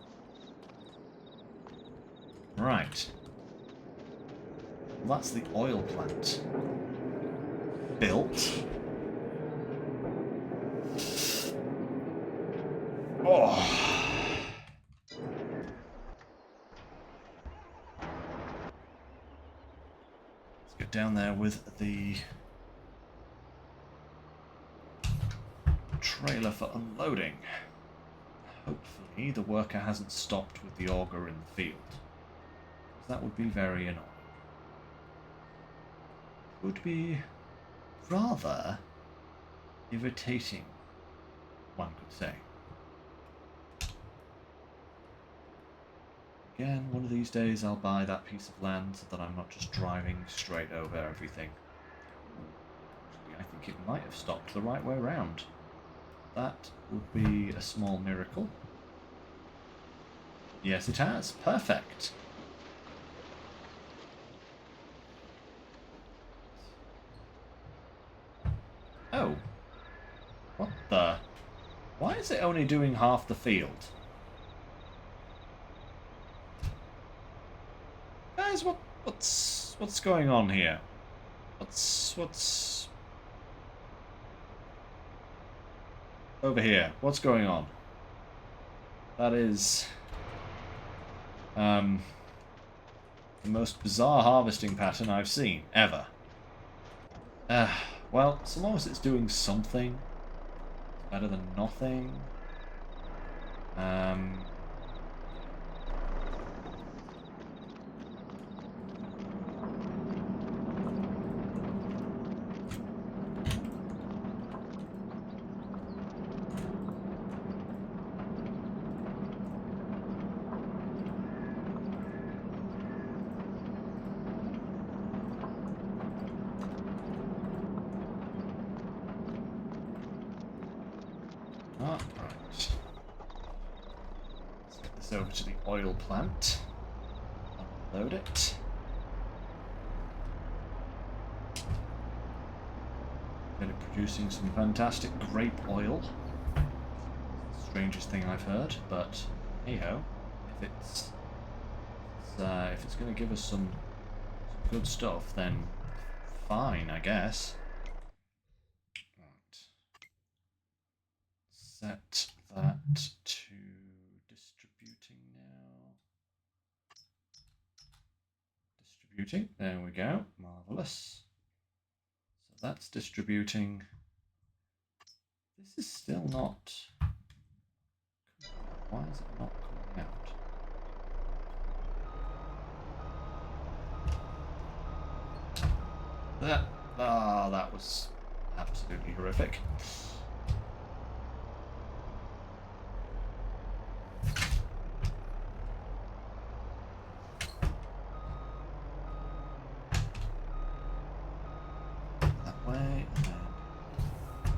Right. Well, that's the oil plant. Built. Oh. Let's get down there with the trailer for unloading. Hopefully the worker hasn't stopped with the auger in the field. That would be very annoying. Would be rather irritating, one could say. Again, one of these days I'll buy that piece of land so that I'm not just driving straight over everything. Actually, I think it might have stopped the right way around. That would be a small miracle. Yes, it has. Perfect. Oh. What the? Why is it only doing half the field? Guys, what's going on here? What's over here? What's going on? That is the most bizarre harvesting pattern I've seen ever. Well, so long as it's doing something, it's better than nothing. Right. Let's get this over to the oil plant. Unload it. Get it producing some fantastic grape oil. Strangest thing I've heard, but hey ho, if it's going to give us some good stuff, then fine, I guess. Right. Set that to distributing now. Distributing, there we go, marvelous. So that's distributing. This is still not. Why is it not coming out? That was absolutely horrific. That way, and then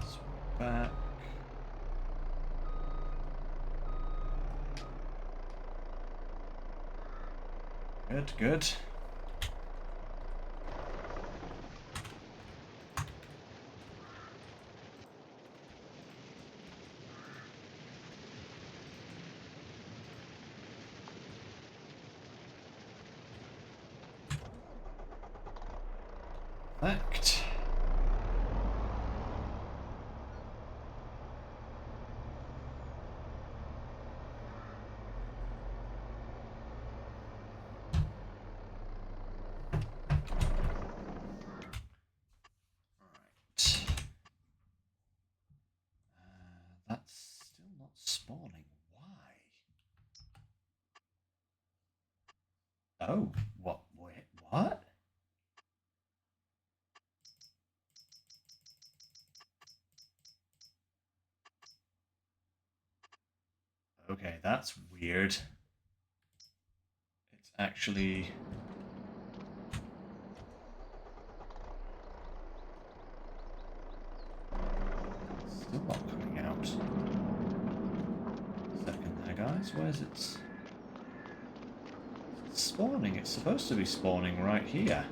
swing back. Good, good. Perfect. That's still not spawning. Why? Oh, what? Wait, what? Okay, that's weird. It's actually... still not coming out. Second there, guys. Where's it? It's spawning. It's supposed to be spawning right here.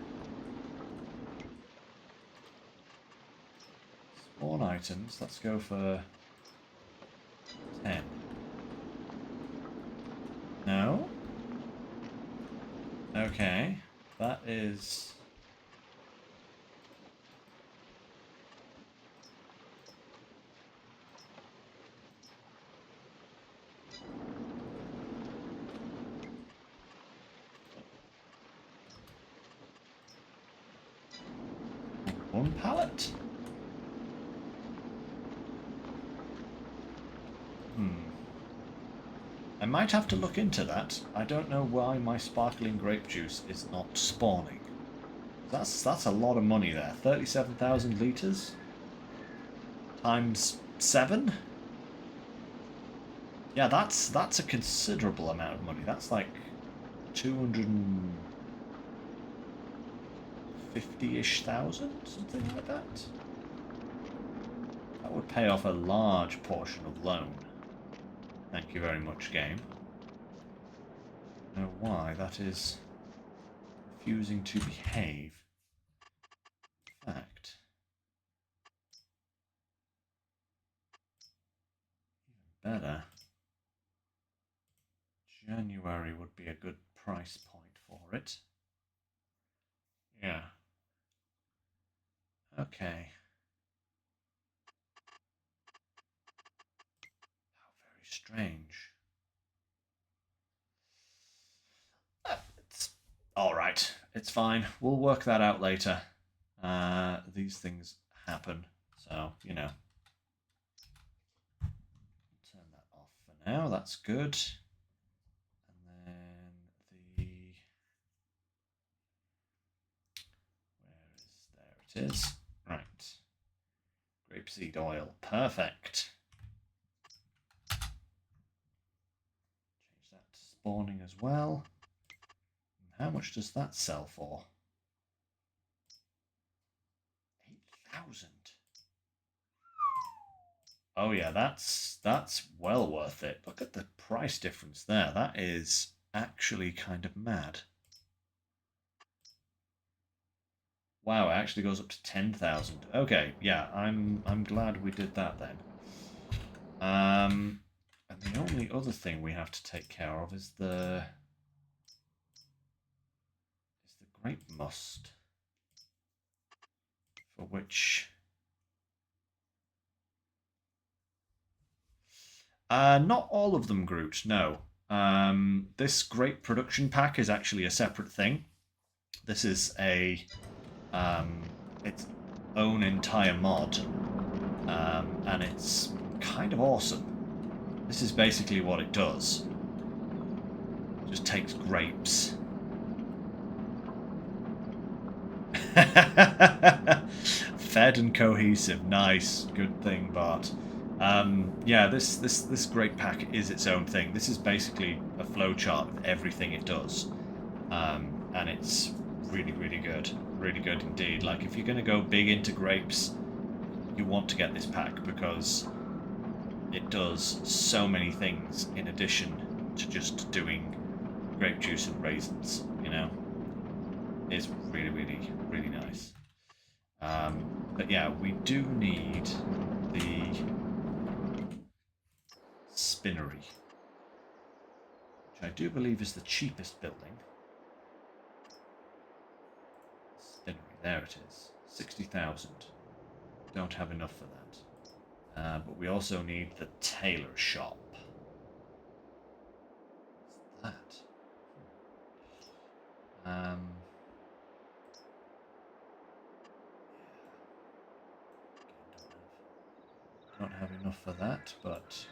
Spawn items. Let's go for 10. No? Okay. That is... one pallet? I might have to look into that. I don't know why my sparkling grape juice is not spawning. That's a lot of money there. 37,000 litres? Times 7? Yeah, that's a considerable amount of money. That's like 250-ish thousand, something like that. That would pay off a large portion of loan. Thank you very much, game. I don't know why that is refusing to behave. In fact, even better, January would be a good price point for it. Yeah. Okay. How very strange. It's all right. It's fine. We'll work that out later. These things happen, so you know. Turn that off for now. That's good. And then there it is. Right. Grapeseed oil. Perfect. Change that to spawning as well. How much does that sell for? 8,000. Oh yeah, that's well worth it. Look at the price difference there. That is actually kind of mad. Wow, it actually goes up to 10,000. Okay, yeah, I'm glad we did that then. And the only other thing we have to take care of is the grape must, for which not all of them, Groot. No, this grape production pack is actually a separate thing. This is a its own entire mod, and it's kind of awesome. This is basically what it does. It just takes grapes. Fed and cohesive. Nice. Good thing, Bart. Yeah, this grape pack is its own thing. This is basically a flowchart of everything it does. And it's really, really good. Really good indeed. Like, if you're going to go big into grapes, you want to get this pack because it does so many things in addition to just doing grape juice and raisins, you know? It's really, really, really nice. But yeah, we do need the spinnery, which I do believe is the cheapest building. Spinnery, there it is. 60,000. Don't have enough for that. But we also need the tailor shop. What's that? Don't have enough for that, but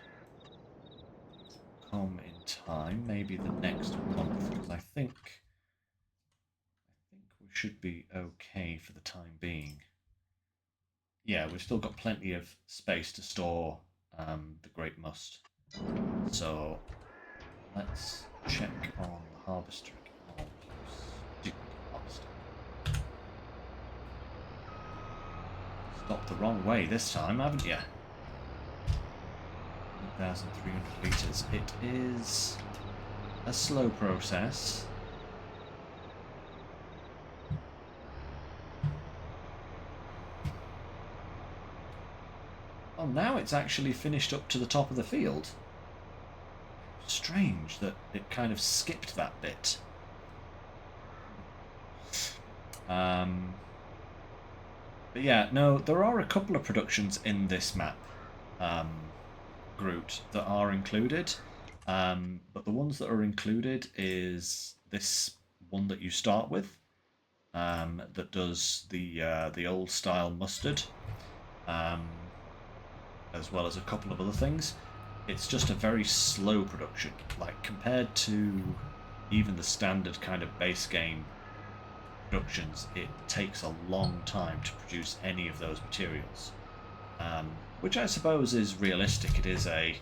come in time, maybe the next month, because I think we should be okay for the time being. Yeah, we've still got plenty of space to store the grape must. So let's check on the harvester. Oh, harvester. Stopped the wrong way this time, haven't you? 1,300 litres. It is a slow process. Oh, now it's actually finished up to the top of the field. Strange that it kind of skipped that bit. But yeah, no, there are a couple of productions in this map, Groot, that are included. But the ones that are included is this one that you start with, that does the old style mustard, as well as a couple of other things. It's just a very slow production, like compared to even the standard kind of base game productions. It takes a long time to produce any of those materials, which I suppose is realistic. It is a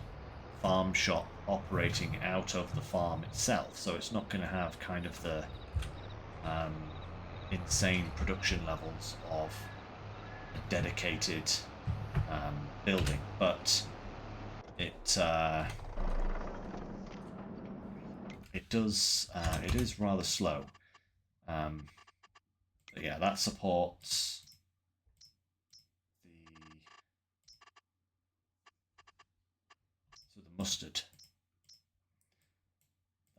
farm shop operating out of the farm itself, so it's not going to have kind of the insane production levels of a dedicated building, but it is rather slow. But yeah, that supports the mustard.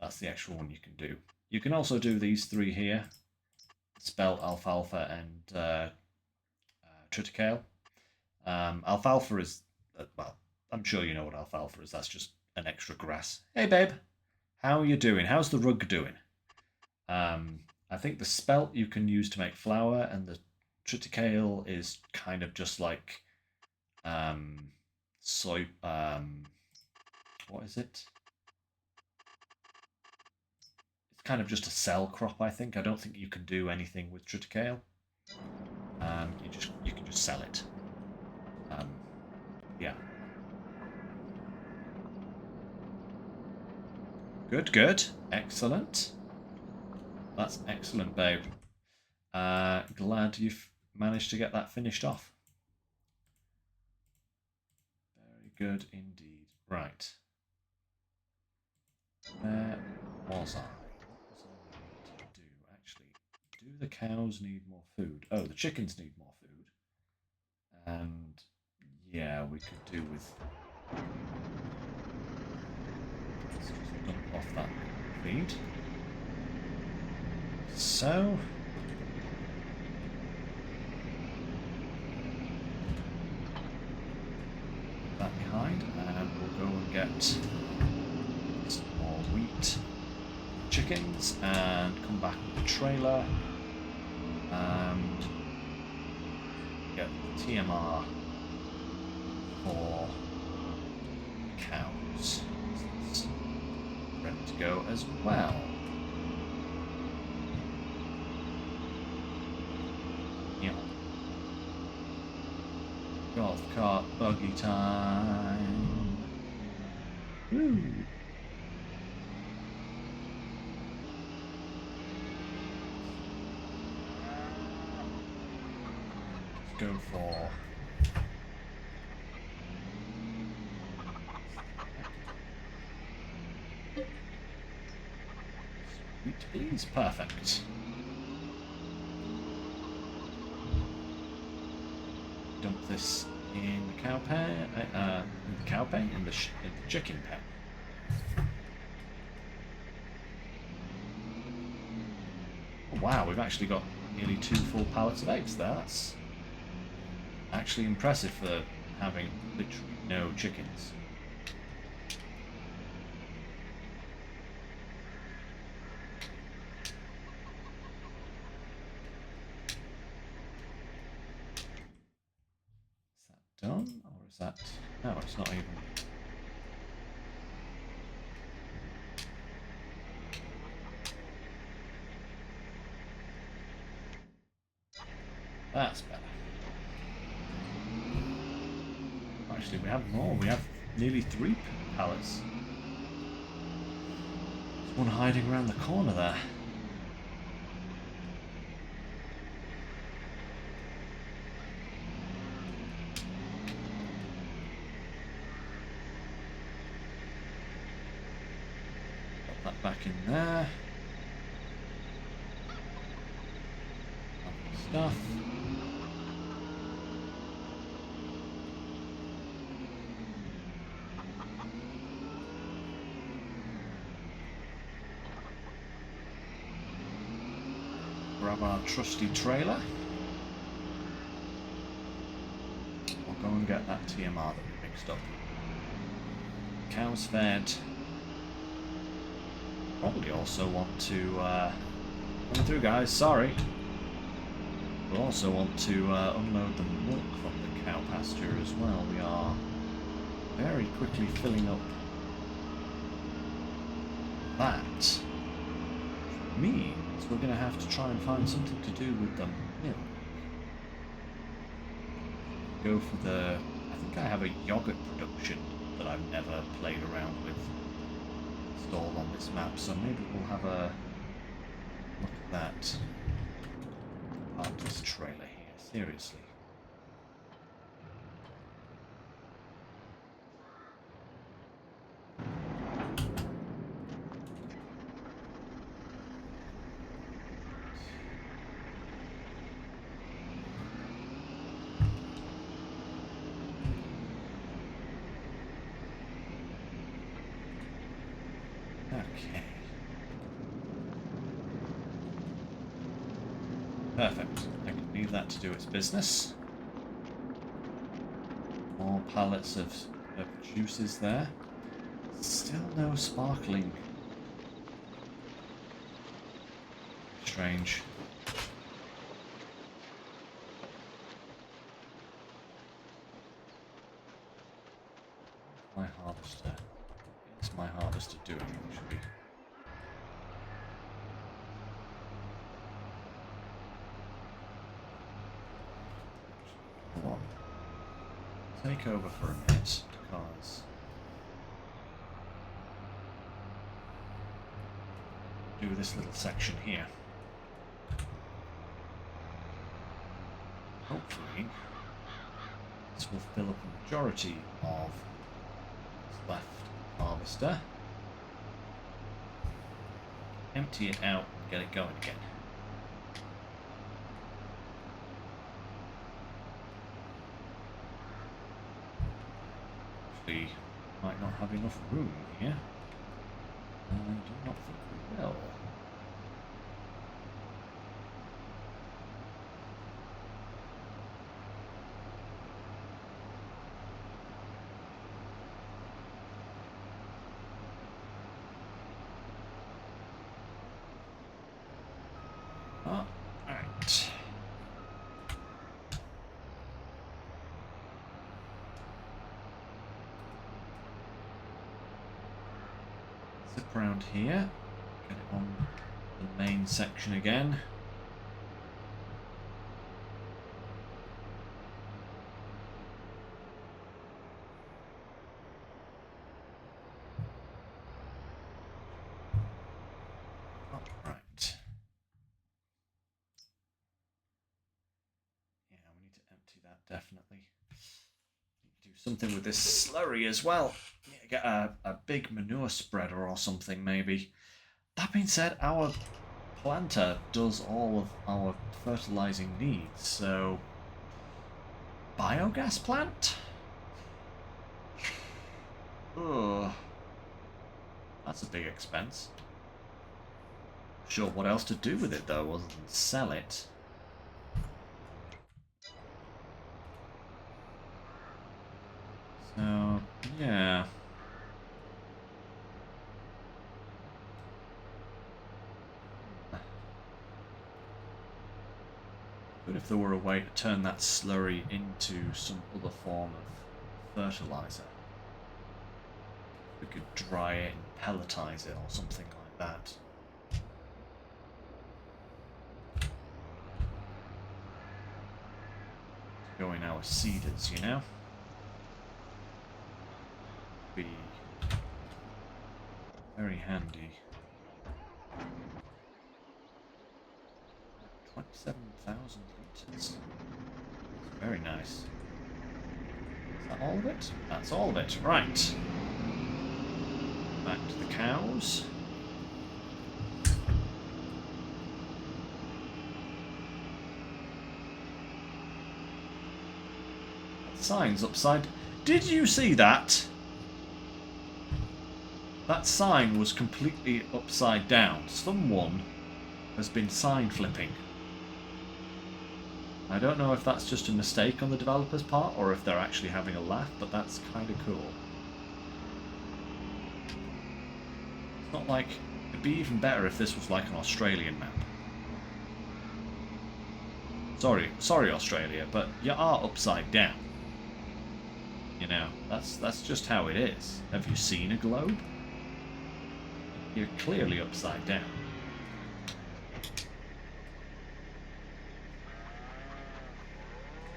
That's the actual one you can do. You can also do these three here: spelt, alfalfa, and triticale. Alfalfa is, well, I'm sure you know what alfalfa is. That's just an extra grass. Hey, babe. How are you doing? How's the rug doing? I think the spelt you can use to make flour, and the triticale is kind of just like soy. What is it? It's kind of just a cell crop, I think. I don't think you can do anything with triticale. You can just sell it. Yeah. Good, good. Excellent. That's excellent, babe. Glad you've managed to get that finished off. Very good indeed. Right. Where was I? What was I needing to do? Actually, do the cows need more food? Oh, the chickens need more food. And yeah, we could do with... Let's just dump off that feed. So... that behind, and we'll go and get some more wheat, chickens, and come back with the trailer and get the TMR for cows. It's ready to go as well. Yeah. Golf cart buggy time. Woo! Let's go for sweet peas. Perfect. Dump this in the cow pen, in the chicken pen. Oh, wow, we've actually got nearly 2 full pallets of eggs there. That's actually impressive for having literally no chickens. Is that done, or is that... No, it's not even... That's better. Actually, we have more. We have nearly 3 pallets. There's one hiding around the corner there. Put that back in there. Stuff. Grab our trusty trailer. We'll go and get that TMR that we mixed up. Cows fed. Probably also want to... coming through, guys, sorry. We'll also want to unload the milk from the cow pasture as well. We are very quickly filling up that. Means we're going to have to try and find something to do with the milk. Go for the... I think I have a yogurt production that I've never played around with installed on this map, so maybe we'll have a look at that. Park this trailer here, seriously. Okay. Perfect. I can leave that to do its business. More pallets of juices there. Still no sparkling. Strange. My harvester. What is my harvester doing actually? Come on. Take over for a minute because do this little section here. Hopefully this will fill up a majority of what's left harvester. Empty it out and get it going again. Actually, might not have enough room here. I do not think we will. Oh, alright. Zip around here. Get it on the main section again. Definitely. Do something with this slurry as well. Get a big manure spreader or something, maybe. That being said, our planter does all of our fertilizing needs, so biogas plant? Ugh. That's a big expense. Sure, what else to do with it though, other than sell it? So, yeah. Good if there were a way to turn that slurry into some other form of fertilizer. We could dry it and pelletize it or something like that. To go in our seeders, you know? Be very handy. 27,000 litres. Very nice. Is that all of it? That's all of it. Right. Back to the cows. That sign's upside. Did you see that? That sign was completely upside down. Someone has been sign flipping. I don't know if that's just a mistake on the developer's part or if they're actually having a laugh, but that's kind of cool. It's not like... It'd be even better if this was like an Australian map. Sorry Australia, but you are upside down. You know, that's just how it is. Have you seen a globe? You're clearly upside down.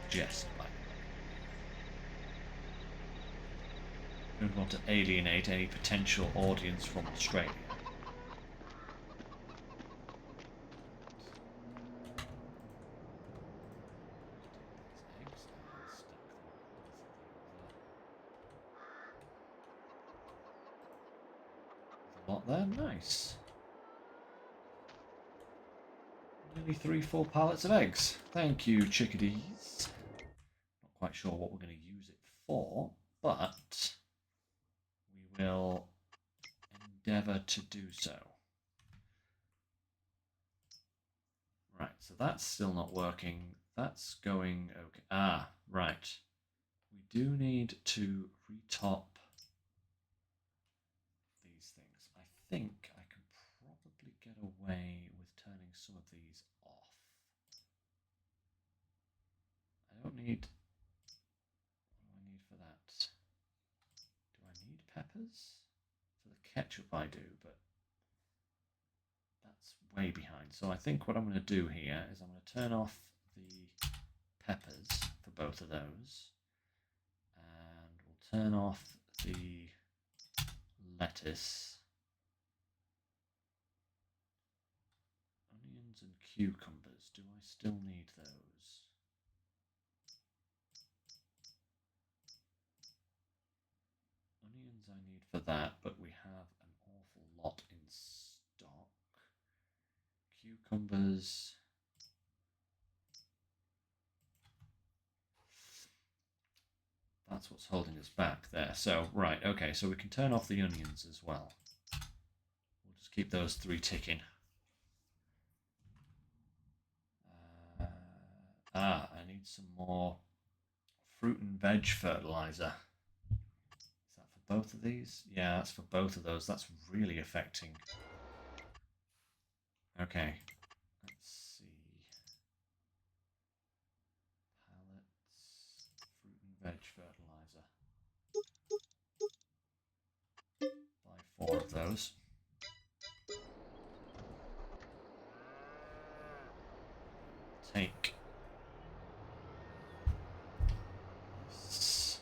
Jest, like. Don't want to alienate any potential audience from Australia. A lot there, nice. Nearly 3 full pallets of eggs. Thank you, chickadees. Not quite sure what we're going to use it for, but we will endeavour to do so. Right, so that's still not working. That's going okay. Ah, right. We do need to retop these things. I think I can probably get away with turning some of these off. I don't need... What do I need for that? Do I need peppers? For the ketchup I do, but that's way behind. So I think what I'm going to do here is I'm going to turn off the peppers for both of those. And we'll turn off the lettuce. Onions and cucumbers. Do I still need those? Onions I need for that, but we have an awful lot in stock. Cucumbers. That's what's holding us back there. So, right, okay, so we can turn off the onions as well. We'll just keep those 3 ticking. I need some more fruit and veg fertilizer. Is that for both of these? Yeah, that's for both of those. That's really affecting. Okay, let's see. Pallets, fruit and veg fertilizer. Buy 4 of those. Take this.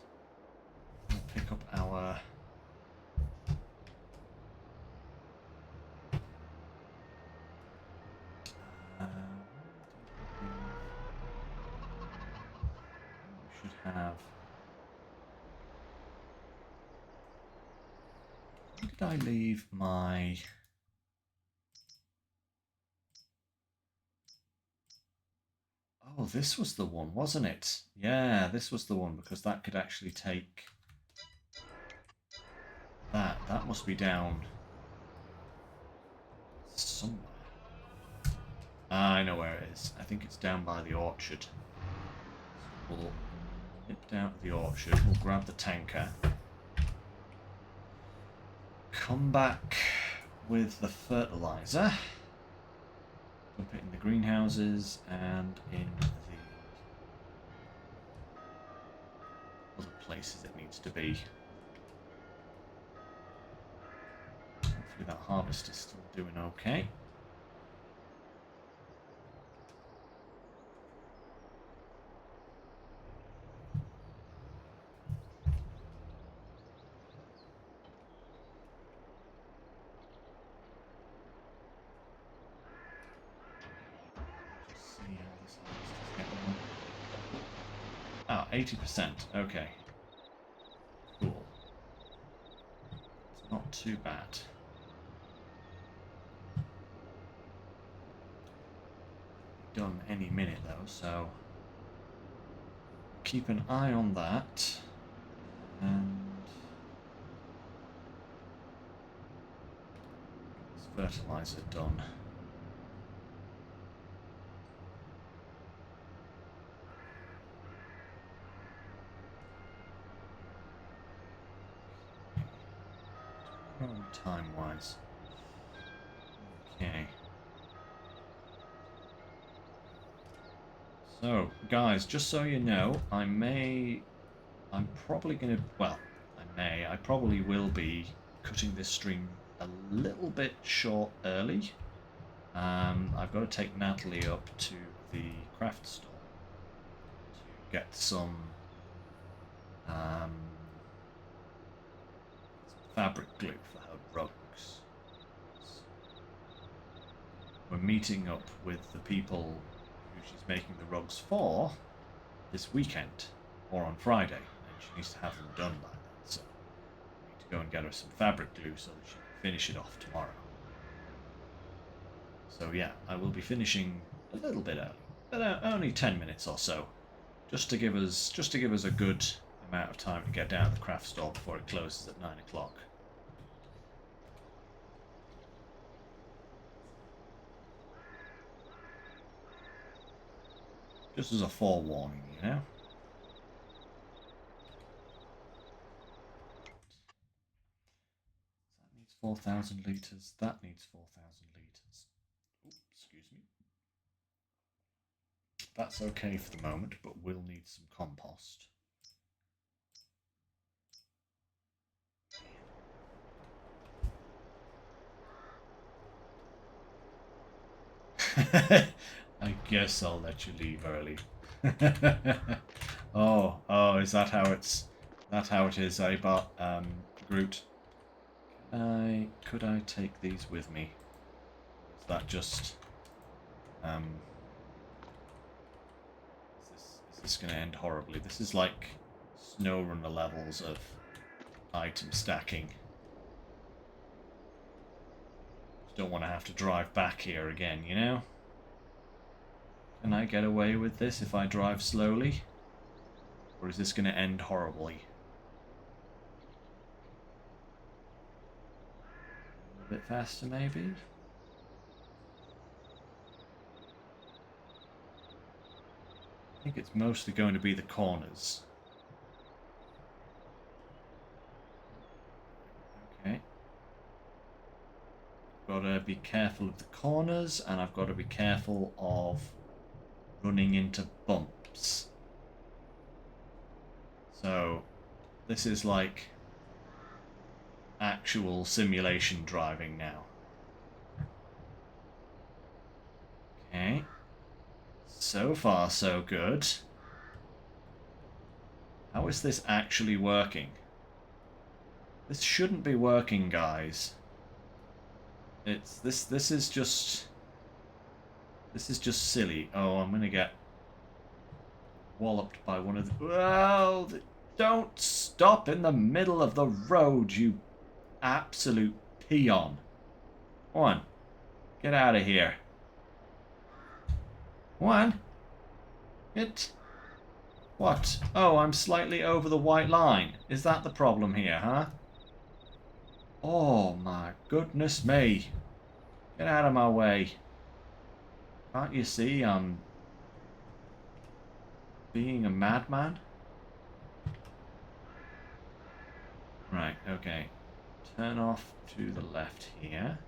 We'll pick up our we should have. Where did I leave my? Oh, this was the one, wasn't it? Yeah, this was the one, because that could actually take that. That must be down somewhere. Ah, I know where it is. I think it's down by the orchard. So we'll nip down to the orchard. We'll grab the tanker. Come back with the fertilizer. Dump it in the greenhouses and in the other places it needs to be. Hopefully that harvest is still doing okay. Just see how this harvest is getting on. 80%. Okay. Cool. It's not too bad. Done any minute though, so keep an eye on that. And this fertilizer done. Time wise. Okay. So, guys, just so you know, I'm probably going to, well, I probably will be cutting this stream a little bit short early. I've got to take Natalie up to the craft store to get some fabric glue for her rugs. We're meeting up with the people who she's making the rugs for this weekend, or on Friday, and she needs to have them done by then, so I need to go and get her some fabric glue so that she can finish it off tomorrow. So yeah, I will be finishing a little bit early, but only 10 minutes or so, just to give us a good amount of time to get down to the craft store before it closes at 9 o'clock. Just as a forewarning, you know. 4,000 litres. That needs 4,000 litres. Excuse me. That's okay for the moment, but we'll need some compost. I guess I'll let you leave early. oh, is that how it's? That how it is, eh, Groot? Could I take these with me? Is that just? Is this going to end horribly? This is like SnowRunner levels of item stacking. Just don't want to have to drive back here again, you know? Can I get away with this if I drive slowly? Or is this going to end horribly? A bit faster, maybe? I think it's mostly going to be the corners. Okay. Got to be careful of the corners, and I've got to be careful of running into bumps. So, this is like actual simulation driving now. Okay. So far, so good. How is this actually working? This shouldn't be working, guys. This is just silly. Oh, I'm gonna get walloped by one of the... Well, don't stop in the middle of the road, you absolute peon. Come on. Get out of here. Come on. Get... What? Oh, I'm slightly over the white line. Is that the problem here, huh? Oh my goodness me. Get out of my way. Can't you see I'm being a madman? Right, okay. Turn off to the left here.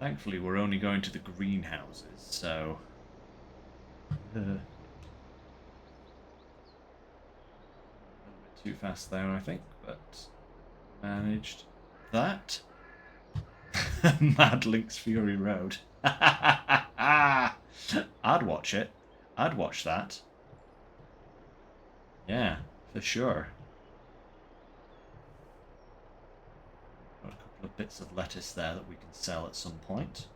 Thankfully, we're only going to the greenhouses, so... a little bit too fast there, I think, but managed that. Mad Lynx Fury Road. I'd watch it. I'd watch that. Yeah, for sure. Got a couple of bits of lettuce there that we can sell at some point.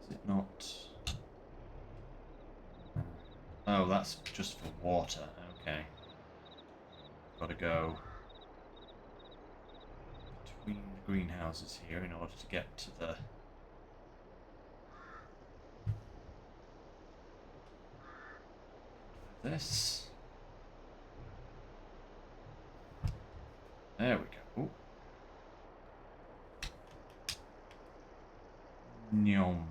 Is it not? Oh, that's just for water. Okay. Got to go between the greenhouses here in order to get to the... this. There we go. Ooh. Nyom.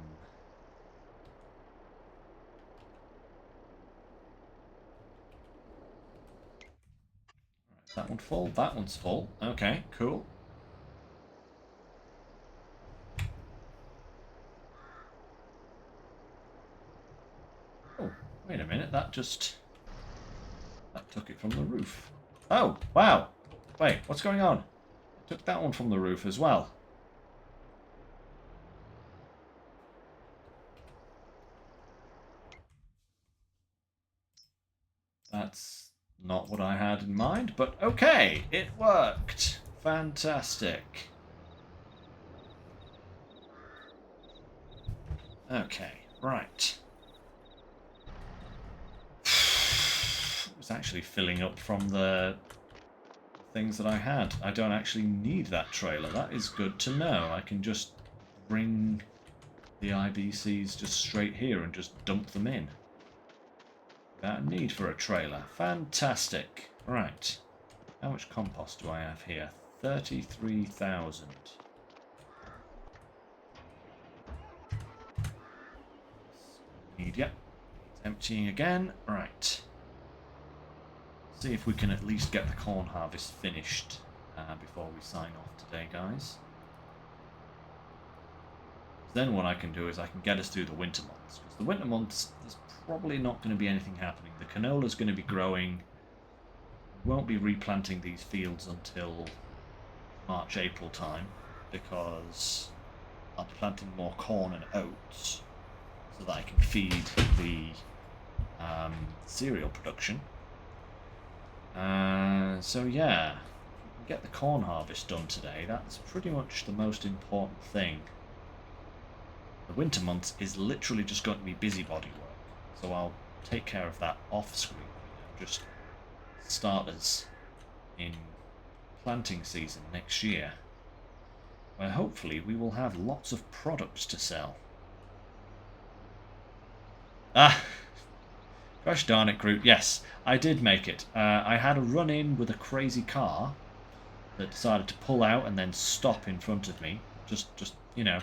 Right, that one full. That one's full. Okay, cool. Oh, wait a minute. That took it from the roof. Oh, wow. Wait, what's going on? I took that one from the roof as well. That's not what I had in mind, but okay, it worked. Fantastic. Okay, right. It was actually filling up from the things that I had. I don't actually need that trailer. That is good to know. I can just bring the IBCs just straight here and just dump them in. Without need for a trailer. Fantastic. Right. How much compost do I have here? 33,000. Need, yep. Emptying again. Right. See if we can at least get the corn harvest finished before we sign off today, guys. Then what I can do is I can get us through the winter months. Because the winter months, there's probably not going to be anything happening. The canola's going to be growing. We won't be replanting these fields until March, April time, because I'll be planting more corn and oats so that I can feed the cereal production. So yeah, if we can get the corn harvest done today, that's pretty much the most important thing. The winter months is literally just going to be busybody work, so I'll take care of that off screen. Just start us in planting season next year, where hopefully we will have lots of products to sell. Gosh darn it, Groot. Yes, I did make it. I had a run-in with a crazy car that decided to pull out and then stop in front of me. Just you know,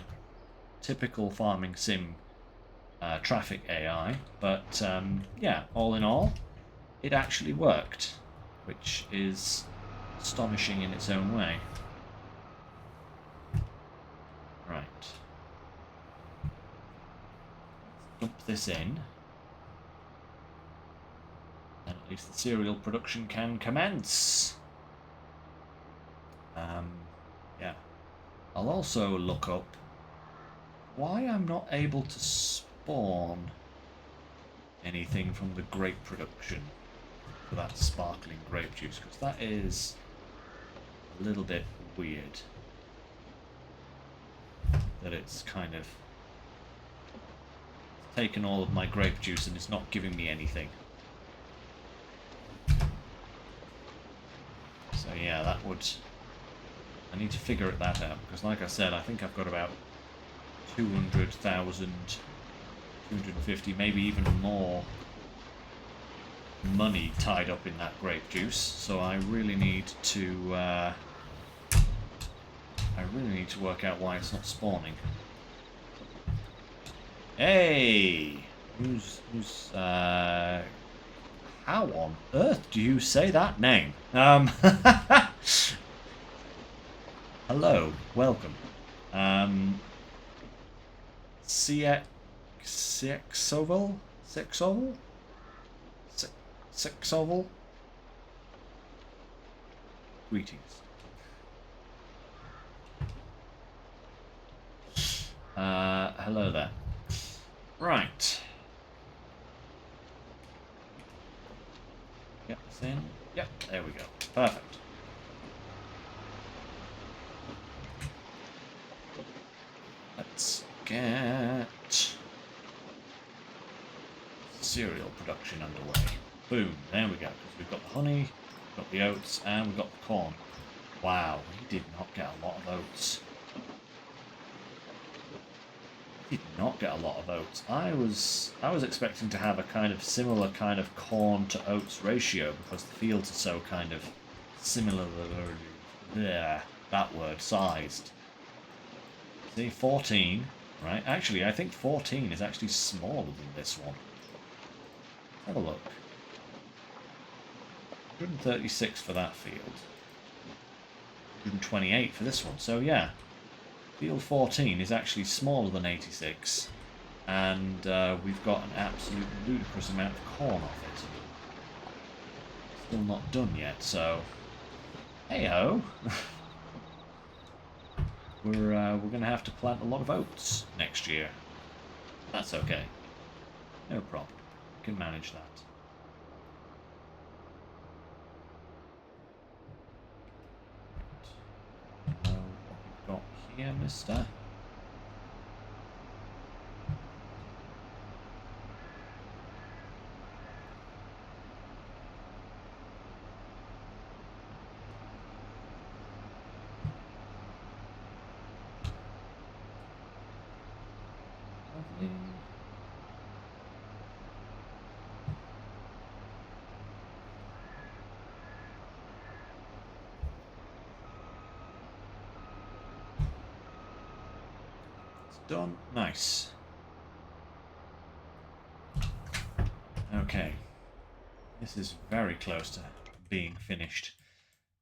typical farming sim traffic AI. But yeah, all in all, it actually worked, which is astonishing in its own way. Right. Dump this in. And at least the cereal production can commence. Yeah. I'll also look up why I'm not able to spawn anything from the grape production for that sparkling grape juice, because that is a little bit weird that it's kind of taken all of my grape juice and it's not giving me anything. So yeah, that would... I need to figure that out, because like I said, I think I've got about 200,000, 250, maybe even more money tied up in that grape juice. So I really need to work out why it's not spawning. Hey, how on earth do you say that name? Hello, welcome. Sexoval? Greetings. Hello there. Right. Get this in. Yep, there we go. Perfect. Let's get cereal production underway. Boom, there we go. We've got the honey, we've got the oats, and we've got the corn. Wow, we did not get a lot of oats. Did not get a lot of oats. I was expecting to have a kind of similar kind of corn to oats ratio, because the fields are so kind of similar. There, that word, sized. See, 14, right? Actually, I think 14 is actually smaller than this one. Have a look. 136 for that field. 128 for this one. So yeah, field 14 is actually smaller than 86, and we've got an absolute ludicrous amount of corn off it. Still not done yet, so hey-ho. We're going to have to plant a lot of oats next year. That's okay. No problem. We can manage that. What we've got here, mister. Lovely. It's done. Nice. Okay. This is very close to being finished.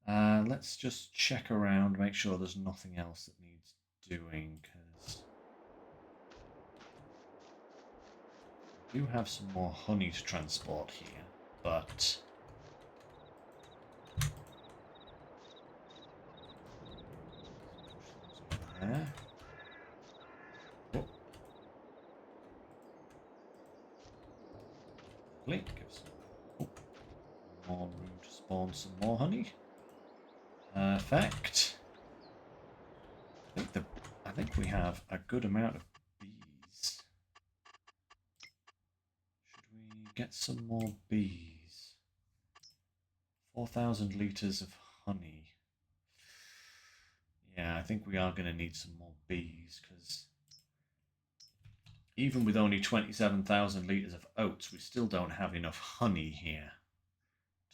Let's just check around, make sure there's nothing else that needs doing, because we do have some more honey to transport here, but there. Oh. Gives more room to spawn some more honey. Perfect. I think we have a good amount of bees. Should we get some more bees? 4,000 litres of honey. Yeah, I think we are going to need some more bees, because even with only 27,000 litres of oats, we still don't have enough honey here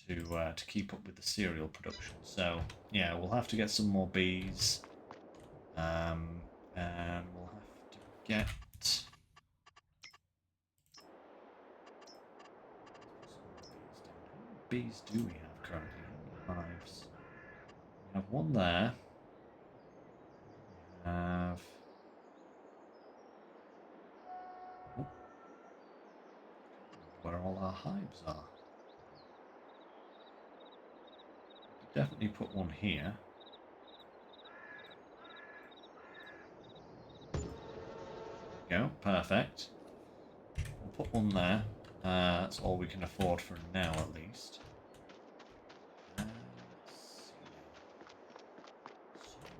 to keep up with the cereal production. So yeah, we'll have to get some more bees, and we'll have to get how many bees do we have currently? How many hives? We have one there. We have where all our hives are. We could definitely put one here. Go, perfect. We'll put one there. That's all we can afford for now, at least. Let's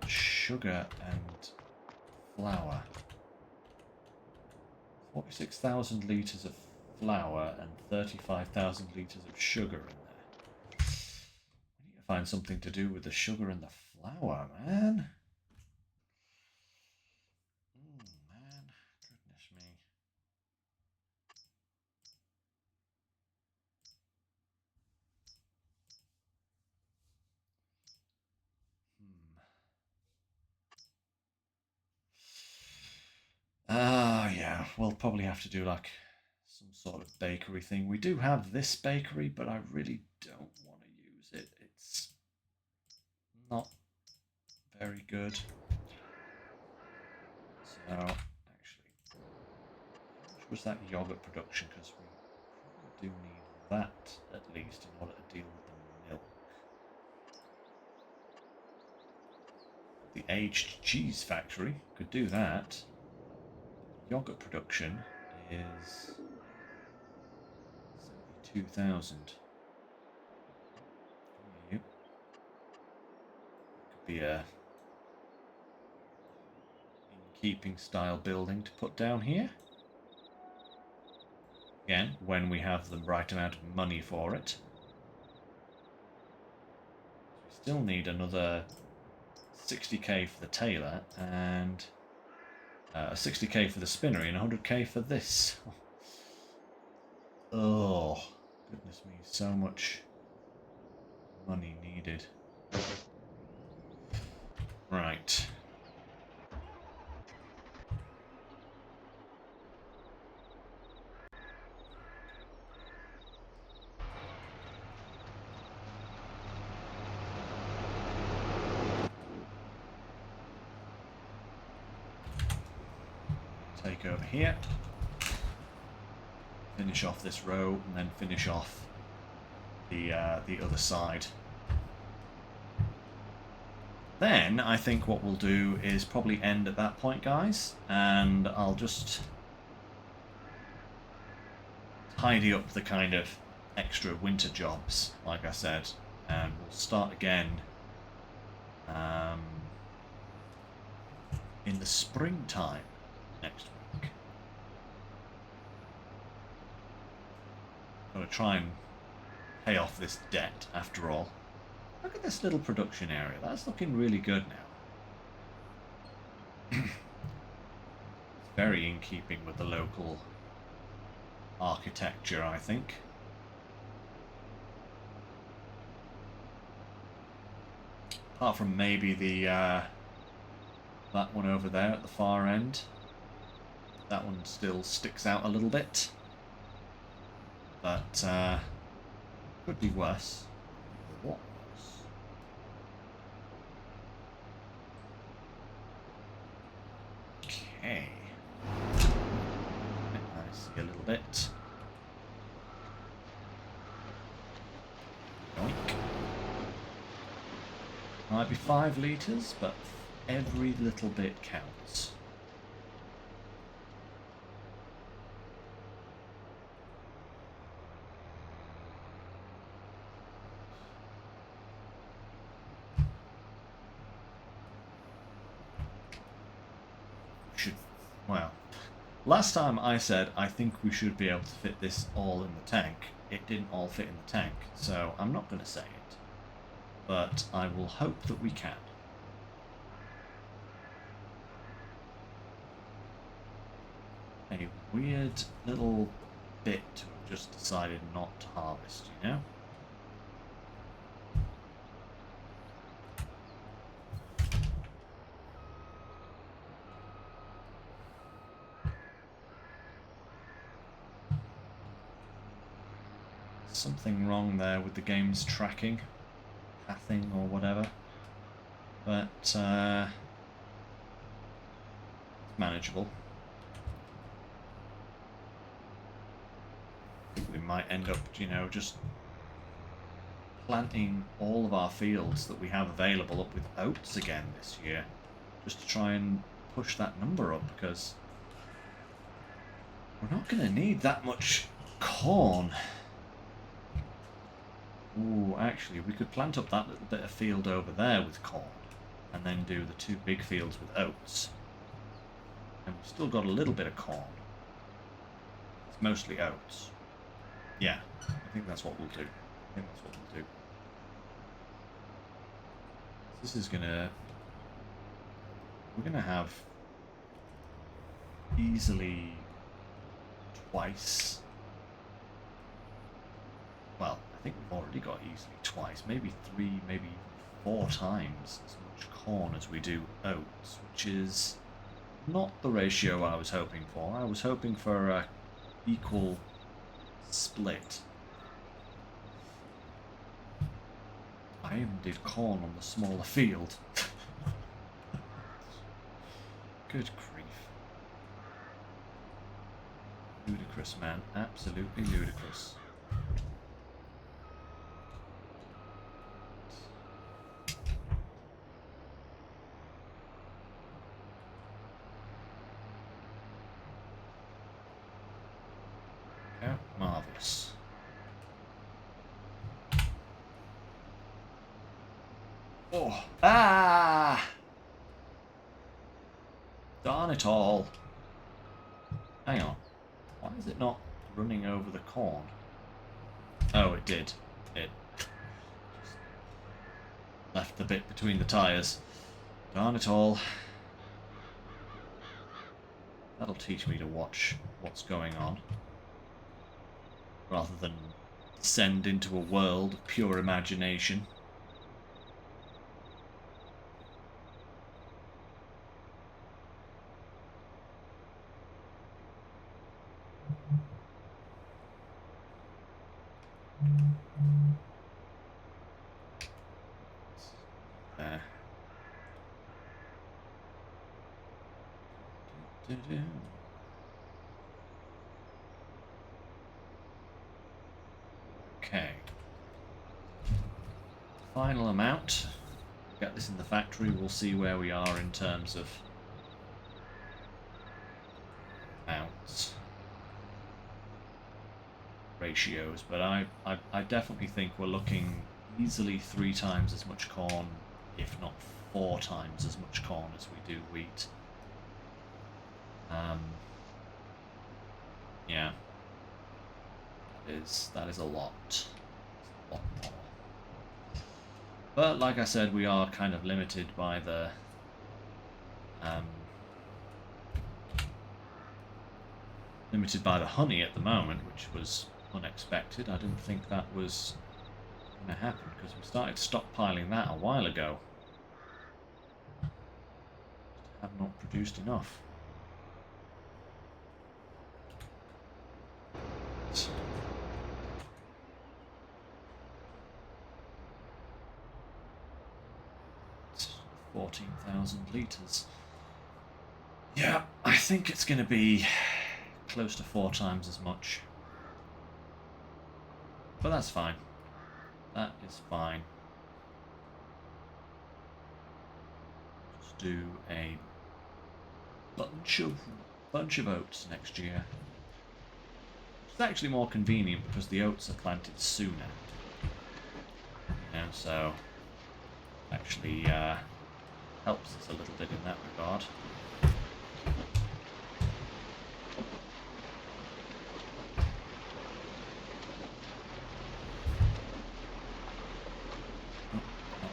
see. Sugar and flour. 46,000 litres of flour and 35,000 litres of sugar in there. We need to find something to do with the sugar and the flour, man. Man, goodness me. Yeah, we'll probably have to do like some sort of bakery thing. We do have this bakery, but I really don't want to use it. It's not very good. So, actually, how much was that yogurt production? Because we probably do need that, at least, in order to deal with the milk. The aged cheese factory could do that. Yogurt production is 72,000. Yep. Could be a in-keeping style building to put down here. Again, when we have the right amount of money for it. We still need another 60k for the tailor and 60k for the spinnery and 100k for this. Oh, goodness me, so much money needed. Right. Take over here. Finish off this row and then finish off the other side. Then I think what we'll do is probably end at that point, guys, and I'll just tidy up the kind of extra winter jobs, like I said, and we'll start again in the springtime next week. I'm going to try and pay off this debt after all. Look at this little production area. That's looking really good now. It's very in keeping with the local architecture, I think. Apart from maybe the that one over there at the far end. That one still sticks out a little bit. but could be worse. What worse? Okay. I see a little bit. Yoink. Might be 5 litres, but every little bit counts. Well, last time I said I think we should be able to fit this all in the tank. It didn't all fit in the tank, so I'm not going to say it. But I will hope that we can. A weird little bit to have just decided not to harvest, you know? Something wrong there with the game's tracking, pathing or whatever, but it's manageable. I think we might end up, you know, just planting all of our fields that we have available up with oats again this year, just to try and push that number up, because we're not going to need that much corn. Ooh, actually, we could plant up that little bit of field over there with corn, and then do the 2 big fields with oats. And we've still got a little bit of corn. It's mostly oats. Yeah, I think that's what we'll do. This is gonna... We're gonna have easily twice... Well, I think we've already got easily twice, maybe 3, maybe 4 times as much corn as we do oats, which is not the ratio I was hoping for. I was hoping for a equal split. I even did corn on the smaller field. Good grief. Ludicrous, man. Absolutely ludicrous. Yeah, marvellous. Oh, ah! Darn it all. Hang on. Why is it not running over the corn? Oh, it did. It just left the bit between the tyres. Darn it all. That'll teach me to watch what's going on, rather than descend into a world of pure imagination. There. Okay. Final amount. Get this in the factory, we'll see where we are in terms of amounts, ratios, but I definitely think we're looking easily 3 times as much corn, if not 4 times as much corn as we do wheat. Yeah, that is a lot. It's a lot more. But like I said, we are kind of limited by the honey at the moment, which was unexpected. I didn't think that was going to happen, because we started stockpiling that a while ago. Just have not produced enough. 14,000 litres. Yeah, I think it's going to be close to 4 times as much. But that's fine. That is fine. Just do a bunch of oats next year. It's actually more convenient because the oats are planted sooner. You know, so actually helps us a little bit in that regard.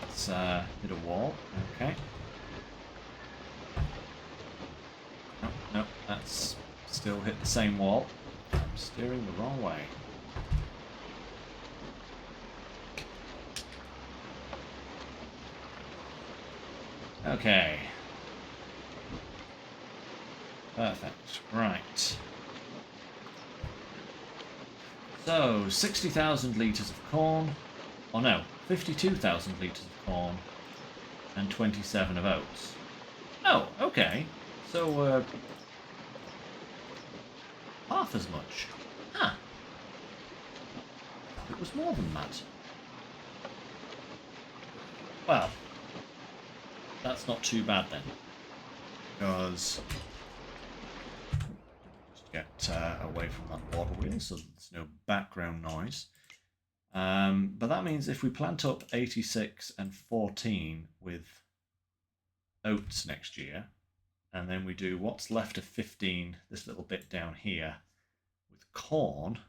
Let's hit a wall. Okay. No, that's still hit the same wall. I'm steering the wrong way. Okay. Perfect. Right. So, 60,000 litres of corn. Oh no, 52,000 litres of corn and 27 of oats. Oh, okay. So, half as much. Huh. It was more than that. Well, that's not too bad then. Because just get away from that water wheel so there's no background noise. But that means if we plant up 86 and 14 with oats next year, and then we do what's left of 15, this little bit down here, with corn,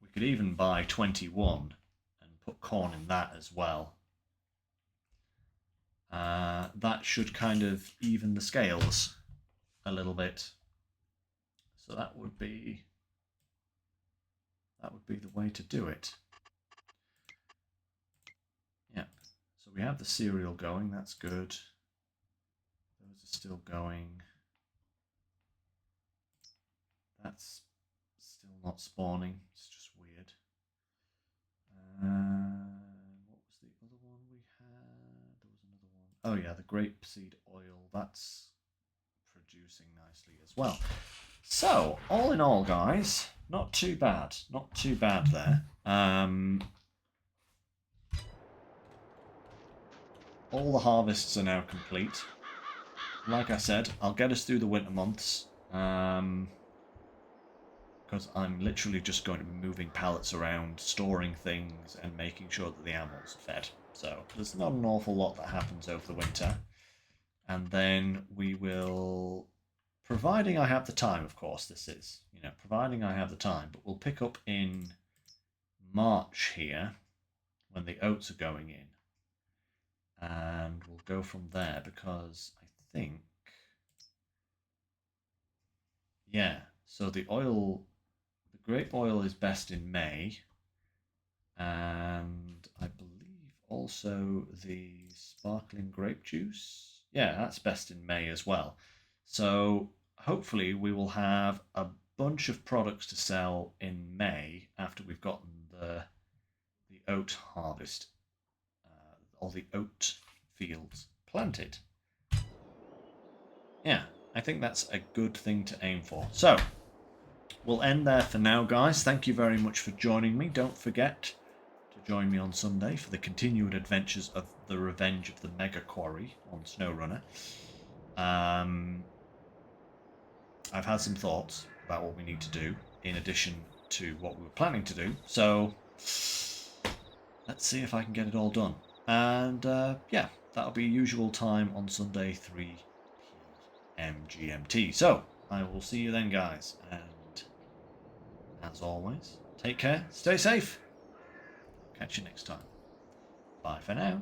we could even buy 21 and put corn in that as well. That should kind of even the scales a little bit. So that would be the way to do it. Yep. So we have the cereal going, that's good. Those are still going. That's still not spawning, it's just weird. What was the other one we had? There was another one. Oh yeah, the grapeseed oil, that's producing nicely as well. So, all in all, guys, not too bad. Not too bad there. All the harvests are now complete. Like I said, I'll get us through the winter months. Because I'm literally just going to be moving pallets around, storing things, and making sure that the animals are fed. So, there's not an awful lot that happens over the winter. And then we will... Providing I have the time, of course, this is, providing I have the time, but we'll pick up in March here when the oats are going in. And we'll go from there because I think, yeah, so the grape oil is best in May. And I believe also the sparkling grape juice. Yeah, that's best in May as well. So hopefully we will have a bunch of products to sell in May after we've gotten the oat harvest, or the oat fields planted. Yeah, I think that's a good thing to aim for. So we'll end there for now, guys. Thank you very much for joining me. Don't forget to join me on Sunday for the continued adventures of the Revenge of the Mega Quarry on SnowRunner. I've had some thoughts about what we need to do in addition to what we were planning to do. So let's see if I can get it all done. And yeah, that'll be usual time on Sunday, 3 p.m. GMT. So I will see you then, guys. And as always, take care, stay safe. Catch you next time. Bye for now.